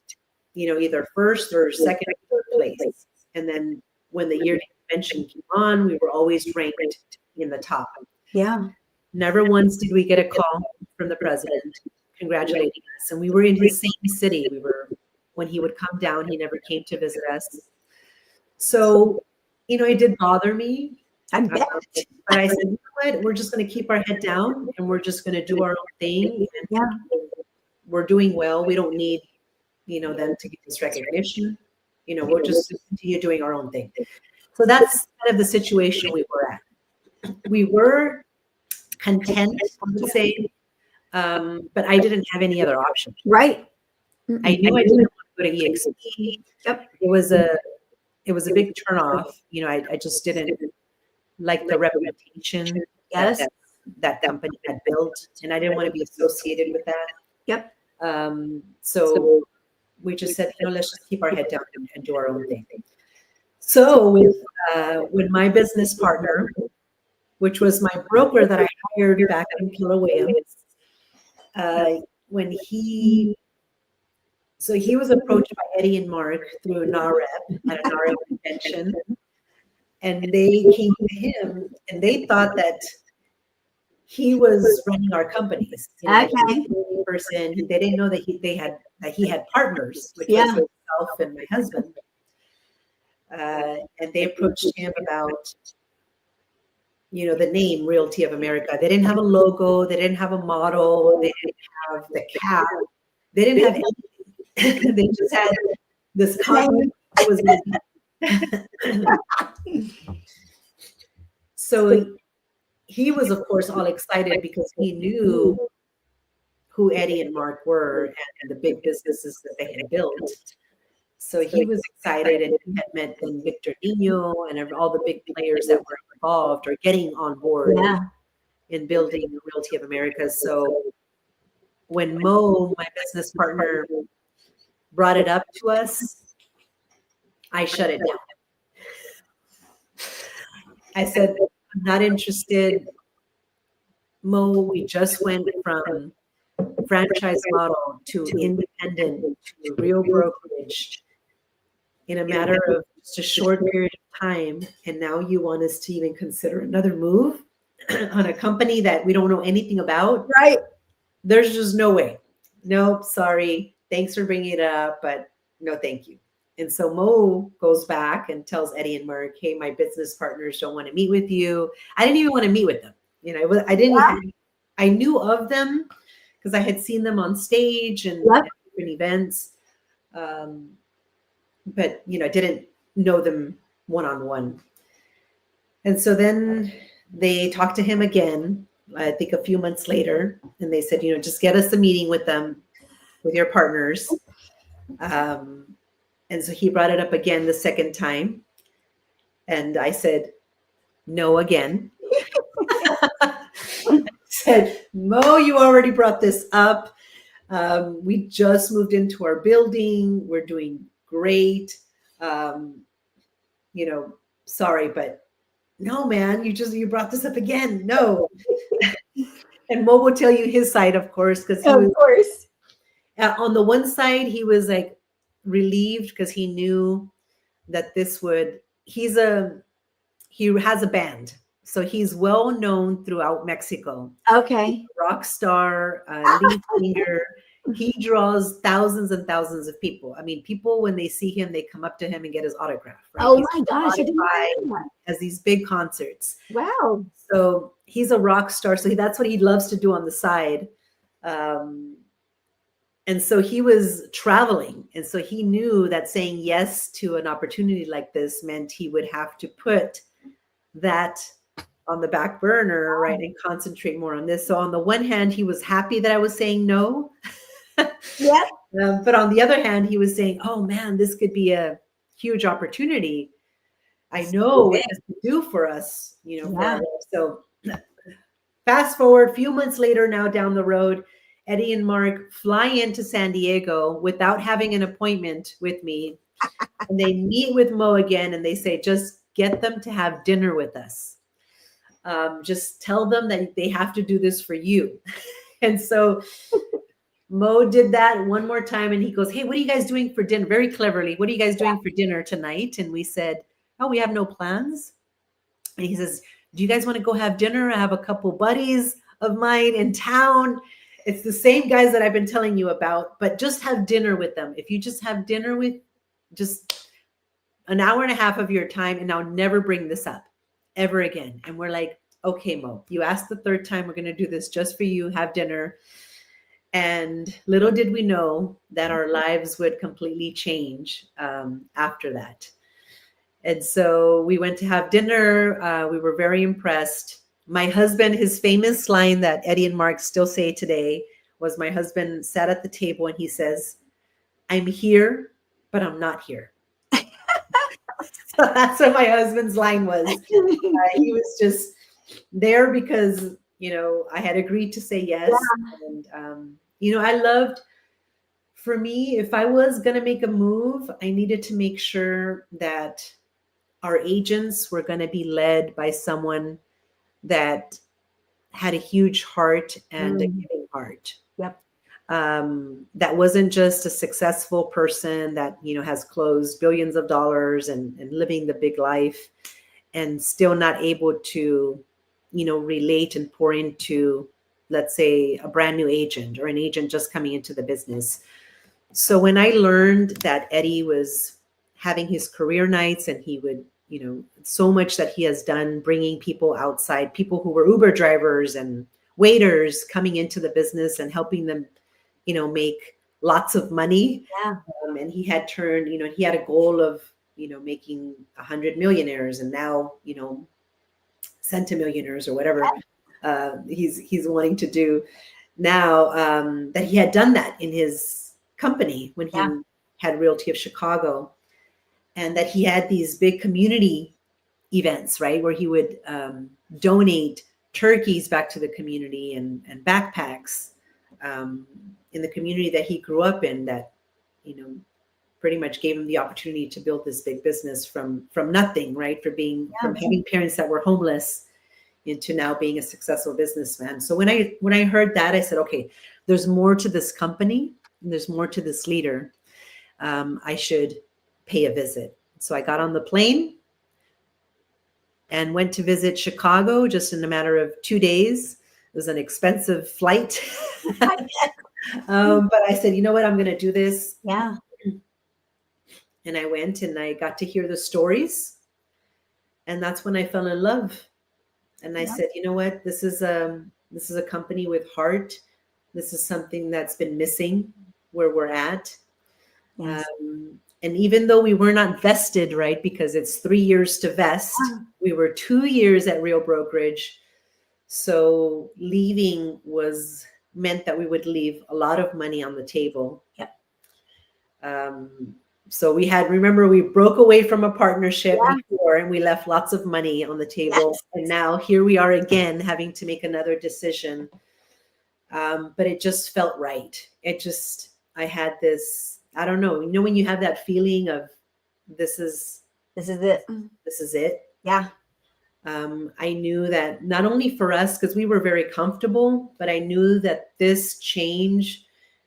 either first or second or third place. And then when the yearly convention came on, we were always ranked in the top. Yeah. Never once did we get a call from the president congratulating us. And we were in his same city. When he would come down, he never came to visit us. So, it did bother me. I bet. But I said, you know what? We're just going to keep our head down and we're just going to do our own thing. And Yeah. we're doing well. We don't need, them to get this recognition. We'll just continue doing our own thing. So that's kind of the situation we were at. We were content, I would say, but I didn't have any other option. Right. I knew I didn't want to go to EXP. Yep. It was a big turnoff. I just didn't like the reputation Yes. that company had built, and I didn't want to be associated with that. Yep. So we just said, let's just keep our head down and do our own thing. So with my business partner, which was my broker that I hired back in Kilauea, he was approached by Eddie and Mark through NAREP at a NAREP convention, and they came to him and they thought that he was running our companies. Okay. Person. They didn't know that he had partners, which Yeah. was myself and my husband. And they approached him about, the name Realty of America. They didn't have a logo. They didn't have a model. They didn't have the cap. They didn't have anything. They just had this concept that was So he was, of course, all excited because he knew who Eddie and Mark were and the big businesses that they had built. So he was excited, and he had met Victor Nino and all the big players that were involved or getting on board in building Realty of America. So when Mo, my business partner, brought it up to us, I shut it down. I said, I'm not interested. Mo, we just went from franchise model to independent to real brokerage in a matter of just a short period of time. And now you want us to even consider another move on a company that we don't know anything about. Right. There's just no way. Nope, sorry. Thanks for bringing it up, but no, thank you. And so Mo goes back and tells Eddie and Mark, hey, my business partners don't want to meet with you. I didn't even want to meet with them. I knew of them because I had seen them on stage and at different events. But, didn't know them one-on-one. And so then they talked to him again, I think a few months later, and they said, just get us a meeting with them, with your partners. And so he brought it up again the second time. And I said, no, again. I said, Mo, you already brought this up. We just moved into our building. We're doing great. Sorry, but no, man, you brought this up again. No. And Mo will tell you his side, of course, because Of course. On the one side, he was like relieved because he knew that he has a band. So he's well known throughout Mexico. Okay. Rock star, lead singer. He draws thousands and thousands of people. I mean, people, when they see him, they come up to him and get his autograph. Right? Oh my gosh. I didn't know that. As these big concerts. Wow. So he's a rock star. So that's what he loves to do on the side. And so he was traveling. And so he knew that saying yes to an opportunity like this meant he would have to put that on the back burner, right, and concentrate more on this. So on the one hand, he was happy that I was saying no. Yeah. But on the other hand, he was saying, oh man, this could be a huge opportunity. I know what this could do for us, for our life. So fast forward a few months later, now down the road, Eddie and Mark fly into San Diego without having an appointment with me. And they meet with Mo again and they say, just get them to have dinner with us. Just tell them that they have to do this for you. And so Mo did that one more time and he goes, hey, what are you guys doing for dinner? Very cleverly, what are you guys doing for dinner tonight? And we said, oh, we have no plans. And he says, do you guys want to go have dinner? I have a couple buddies of mine in town. It's the same guys that I've been telling you about, but just have dinner with them. If you just have dinner with just an hour and a half of your time, and I'll never bring this up ever again. And we're like, okay, Mo, you asked the third time, we're going to do this just for you, have dinner. And little did we know that our lives would completely change after that. And so we went to have dinner. We were very impressed. My husband, his famous line that Eddie and Mark still say today was, my husband sat at the table and he says, I'm here, but I'm not here. So that's what my husband's line was. He was just there because, I had agreed to say yes. Yeah. And, for me, if I was going to make a move, I needed to make sure that our agents were going to be led by someone that had a huge heart and a giving heart. Yep. That wasn't just a successful person that, has closed billions of dollars and living the big life and still not able to, relate and pour into, let's say, a brand new agent or an agent just coming into the business. So when I learned that Eddie was having his career nights and he would, so much that he has done, bringing people outside, people who were Uber drivers and waiters coming into the business and helping them, make lots of money. Yeah. And he had turned, he had a goal of, making 100 millionaires and now, centimillionaires or whatever he's wanting to do now, that he had done that in his company when he had Realty of Chicago. And that he had these big community events, right, where he would donate turkeys back to the community and backpacks in the community that he grew up in that, pretty much gave him the opportunity to build this big business from nothing, right, from having parents that were homeless into now being a successful businessman. So when I heard that, I said, okay, there's more to this company and there's more to this leader. I should pay a visit. So I got on the plane and went to visit Chicago just in a matter of 2 days. It was an expensive flight. But I said, you know what, I'm going to do this. Yeah. And I went and I got to hear the stories. And that's when I fell in love. And I said, you know what, this is a company with heart. This is something that's been missing where we're at. Yes. And even though we were not vested, right, because it's 3 years to vest, we were 2 years at Real Brokerage. So leaving meant that we would leave a lot of money on the table. Yep. So remember, we broke away from a partnership before, and we left lots of money on the table. Yes. And now here we are again, having to make another decision. But it just felt right. I had this, I don't know, when you have that feeling of this is it. Yeah. I knew that not only for us, because we were very comfortable, but I knew that this change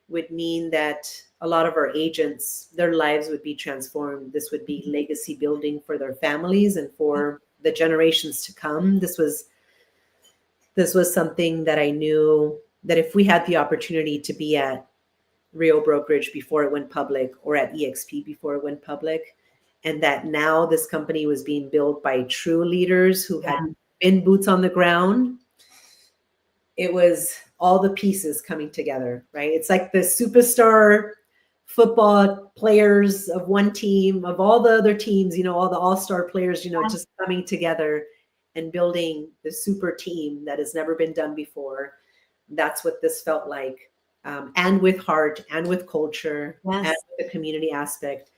would mean that a lot of our agents, their lives would be transformed. This would be legacy building for their families and for the generations to come. This was something that I knew that if we had the opportunity to be at Real Brokerage before it went public, or at EXP before it went public, and that now this company was being built by true leaders who had been boots on the ground, it was all the pieces coming together, right? It's like the superstar football players of one team, of all the other teams, all the all-star players, just coming together and building the super team that has never been done before. That's what this felt like. And with heart and with culture and with the community aspect.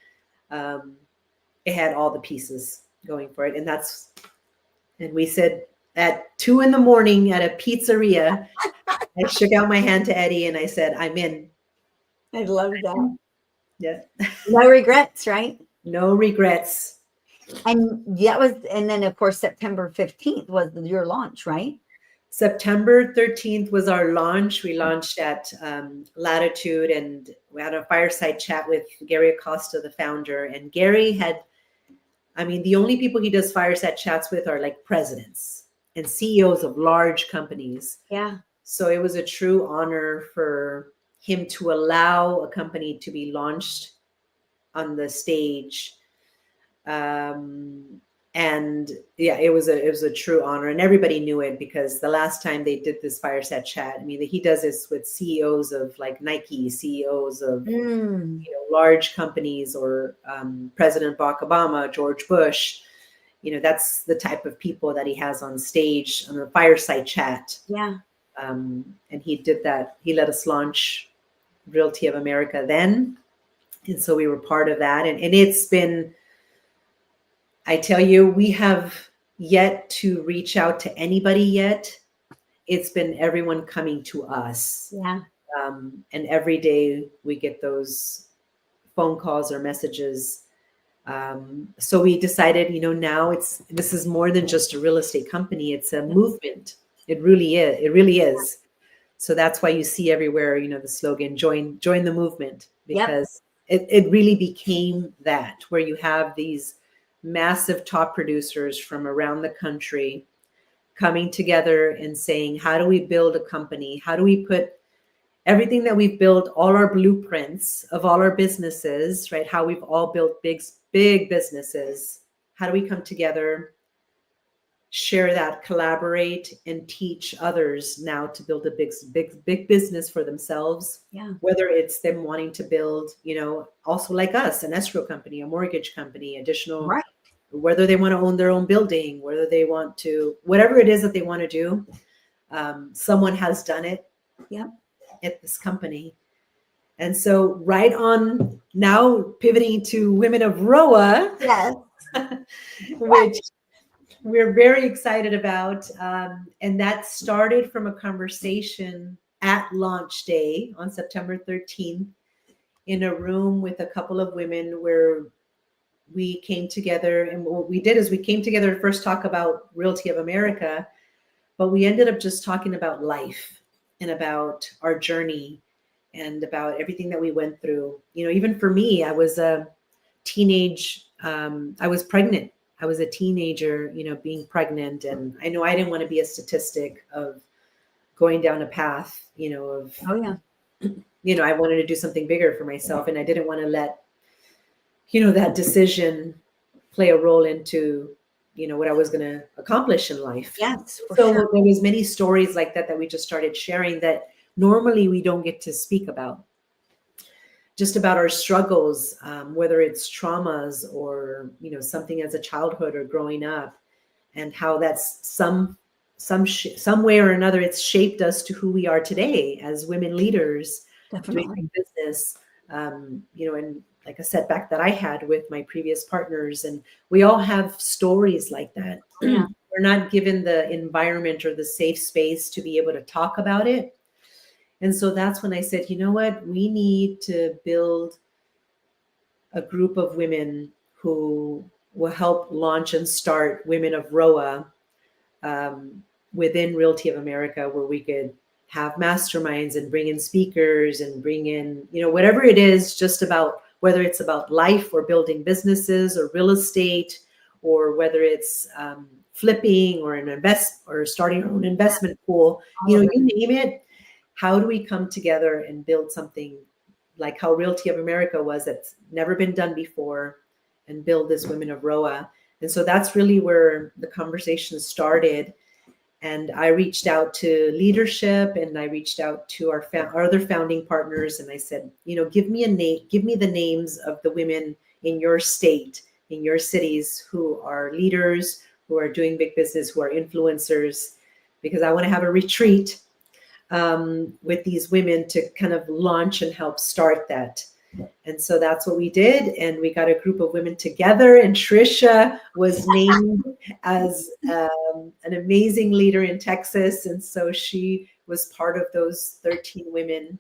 It had all the pieces going for it. And we said at 2 a.m. at a pizzeria, I shook out my hand to Eddie and I said, I'm in. I love that. Yeah. No regrets, right? No regrets. And then of course, September 15th was your launch, right? September 13th was our launch. We launched at Latitude, and we had a fireside chat with Gary Acosta, the founder. And Gary the only people he does fireside chats with are like presidents and CEOs of large companies. Yeah. So it was a true honor for him to allow a company to be launched on the stage. And yeah, it was a true honor, and everybody knew it because the last time they did this fireside chat, he does this with CEOs of like Nike, CEOs of large companies, or President Barack Obama, George Bush. That's the type of people that he has on stage on a fireside chat. Yeah. And he did that. He let us launch Realty of America then, and so we were part of that. And it's been, I tell you, we have yet to reach out to anybody yet. It's been everyone coming to us. Yeah. And every day we get those phone calls or messages. So we decided, now this is more than just a real estate company. It's a movement. It really is. It really is. So that's why you see everywhere, the slogan, join the movement, because it really became that, where you have these massive top producers from around the country coming together and saying, how do we build a company? How do we put everything that we've built, all our blueprints of all our businesses, right? How we've all built big businesses. How do we come together, share that, collaborate, and teach others now to build a big business for themselves? Yeah. Whether it's them wanting to build, also like us, an escrow company, a mortgage company, additional, right. Whether they want to own their own building, whether they want to, whatever it is that they want to do, someone has done it. Yep. At this company. And so right on now, pivoting to Women of ROA, yes. which we're very excited about. And that started from a conversation at launch day on September 13th in a room with a couple of women, where we came together. And what we did is we came together to first talk about Realty of America, but we ended up just talking about life and about our journey and about everything that we went through. Even for me, I was a teenage, I was pregnant. I was a teenager, being pregnant. And I know I didn't want to be a statistic of going down a path, of, oh yeah, I wanted to do something bigger for myself. And I didn't want to let, that decision play a role into, what I was going to accomplish in life. Yes. So sure. there was many stories like that we just started sharing that normally we don't get to speak about. just about our struggles, whether it's traumas or, something as a childhood or growing up, and how that's some way or another, it's shaped us to who we are today as women leaders doing Definitely. business. And like a setback that I had with my previous partners, and we all have stories like that. Yeah. We're not given the environment or the safe space to be able to talk about it. And so that's when I said, you know what, we need to build a group of women who will help launch and start Women of ROA within Realty of America, where we could have masterminds and bring in speakers and bring in, whatever it is, just about whether it's about life or building businesses or real estate, or whether it's flipping or or starting our own investment pool, you name it. How do we come together and build something like how Realty of America was, that's never been done before, and build this Women of ROA? And so that's really where the conversation started. And I reached out to leadership, and I reached out to our other founding partners, and I said, give me the names of the women in your state, in your cities, who are leaders, who are doing big business, who are influencers, because I want to have a retreat with these women to kind of launch and help start that. And so that's what we did. And we got a group of women together, and Tricia was named as an amazing leader in Texas. And so she was part of those 13 women.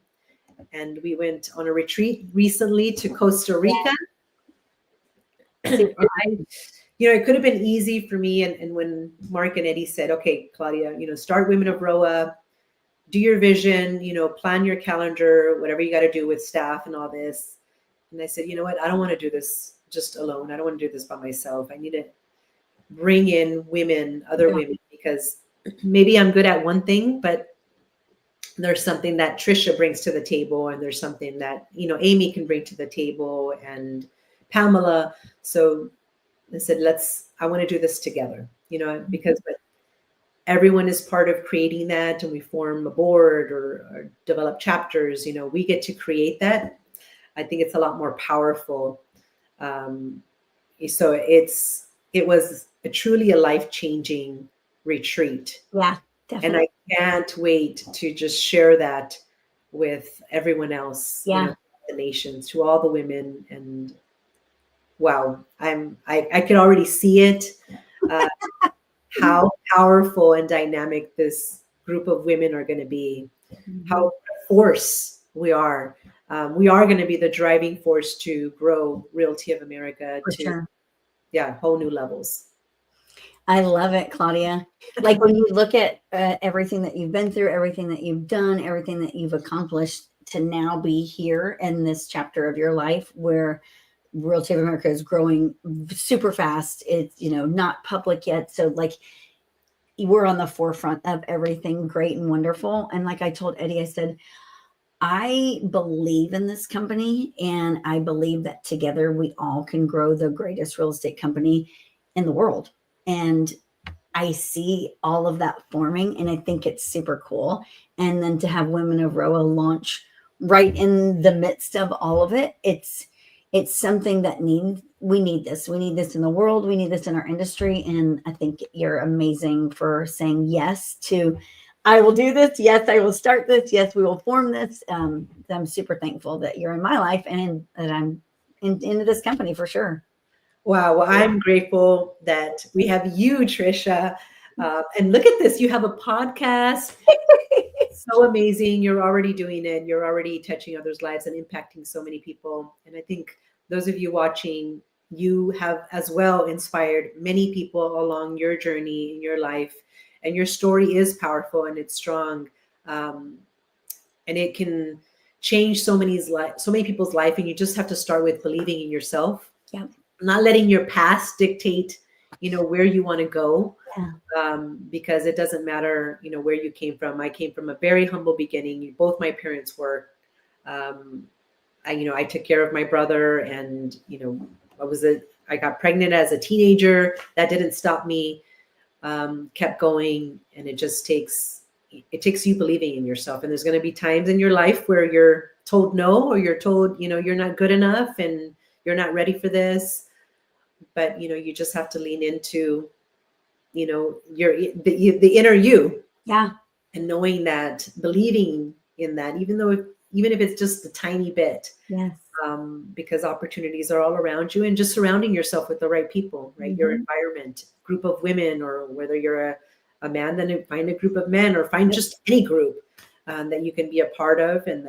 And we went on a retreat recently to Costa Rica. It could have been easy for me. And when Mark and Eddie said, okay, Claudia, start Women of ROA, do your vision, plan your calendar, whatever you got to do with staff and all this. And I said, you know what? I don't want to do this just alone. I don't want to do this by myself. I need to bring in other women, because maybe I'm good at one thing, but there's something that Tricia brings to the table, and there's something that, Amy can bring to the table, and Pamela. So I said, I want to do this together, because everyone is part of creating that, and we form a board or develop chapters, we get to create that. I think it's a lot more powerful. So it was truly a life-changing retreat. Yeah, definitely. And I can't wait to just share that with everyone else, the nations, to all the women. And wow, I can already see it. How powerful and dynamic this group of women are going to be, how force we are. We are going to be the driving force to grow Realty of America whole new levels. I love it, Claudia. Like when you look at everything that you've been through, everything that you've done, everything that you've accomplished to now be here in this chapter of your life where Realty of America is growing super fast. It's, not public yet. So like we're on the forefront of everything great and wonderful. And like I told Eddie, I said, I believe in this company, and I believe that together we all can grow the greatest real estate company in the world. And I see all of that forming, and I think it's super cool. And then to have Women of ROA launch right in the midst of all of it, it's something that we need this. We need this in the world. We need this in our industry. And I think you're amazing for saying yes to, I will do this. Yes, I will start this. Yes, we will form this. I'm super thankful that you're in my life and that I'm into this company for sure. Wow. Well, I'm grateful that we have you, Tricia. And look at this. You have a podcast. So amazing. You're already doing it. You're already touching others' lives and impacting so many people. And I think those of you watching, you have as well inspired many people along your journey in your life. And your story is powerful and it's strong. And it can change so many people's life. And you just have to start with believing in yourself. Yeah. Not letting your past dictate, where you want to go. Yeah. Because it doesn't matter, where you came from. I came from a very humble beginning. Both my parents were. I took care of my brother, and I got pregnant as a teenager. That didn't stop me. Kept going, and it just takes it takes you believing in yourself. And there's going to be times in your life where you're told no, or you're told, you're not good enough and you're not ready for this. But, you just have to lean into, the inner you. Yeah. And knowing that, believing in that, even if it's just a tiny bit. Yes. Because opportunities are all around you, and just surrounding yourself with the right people, right? Your environment, group of women, or whether you're a man, then find a group of men, or find just any group that you can be a part of, and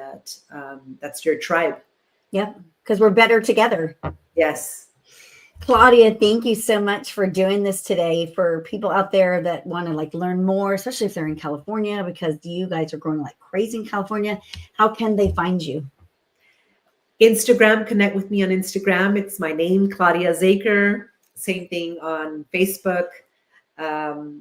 that's your tribe. Yep. Because we're better together. Yes. Claudia, thank you so much for doing this today. For people out there that want to learn more, especially if they're in California, because you guys are growing like crazy in California, how can they find you? Instagram, connect with me on Instagram. It's my name, Claudia Zaker. Same thing on Facebook.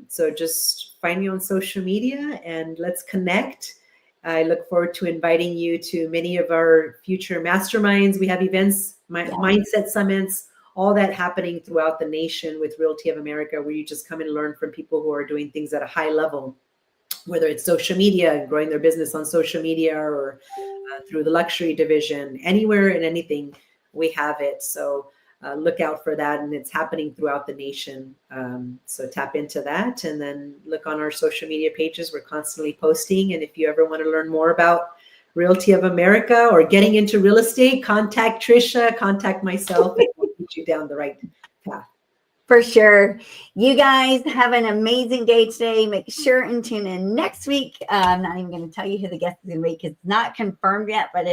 So just find me on social media and let's connect. I look forward to inviting you to many of our future masterminds. We have events, mindset summits, all that happening throughout the nation with Realty of America, where you just come and learn from people who are doing things at a high level, whether it's social media and growing their business on social media, or through the luxury division, anywhere and anything, we have it. So look out for that. And it's happening throughout the nation. So tap into that, and then look on our social media pages. We're constantly posting. And if you ever want to learn more about Realty of America or getting into real estate, contact Tricia, contact myself, and we'll lead you down the right path. For sure. You guys have an amazing day today. Make sure and tune in next week. I'm not even going to tell you who the guest is going to be because it's not confirmed yet. But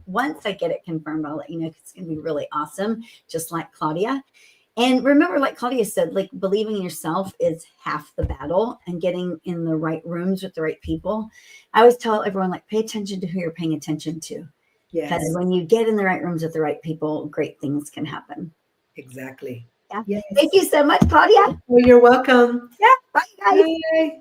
once I get it confirmed, I'll let you know, because it's going to be really awesome, just like Claudia. And remember, like Claudia said, believing in yourself is half the battle, and getting in the right rooms with the right people. I always tell everyone, pay attention to who you're paying attention to. Yes. Because when you get in the right rooms with the right people, great things can happen. Exactly. Yeah. Yes. Thank you so much, Claudia. Well, you're welcome. Yeah. Bye, guys. Bye.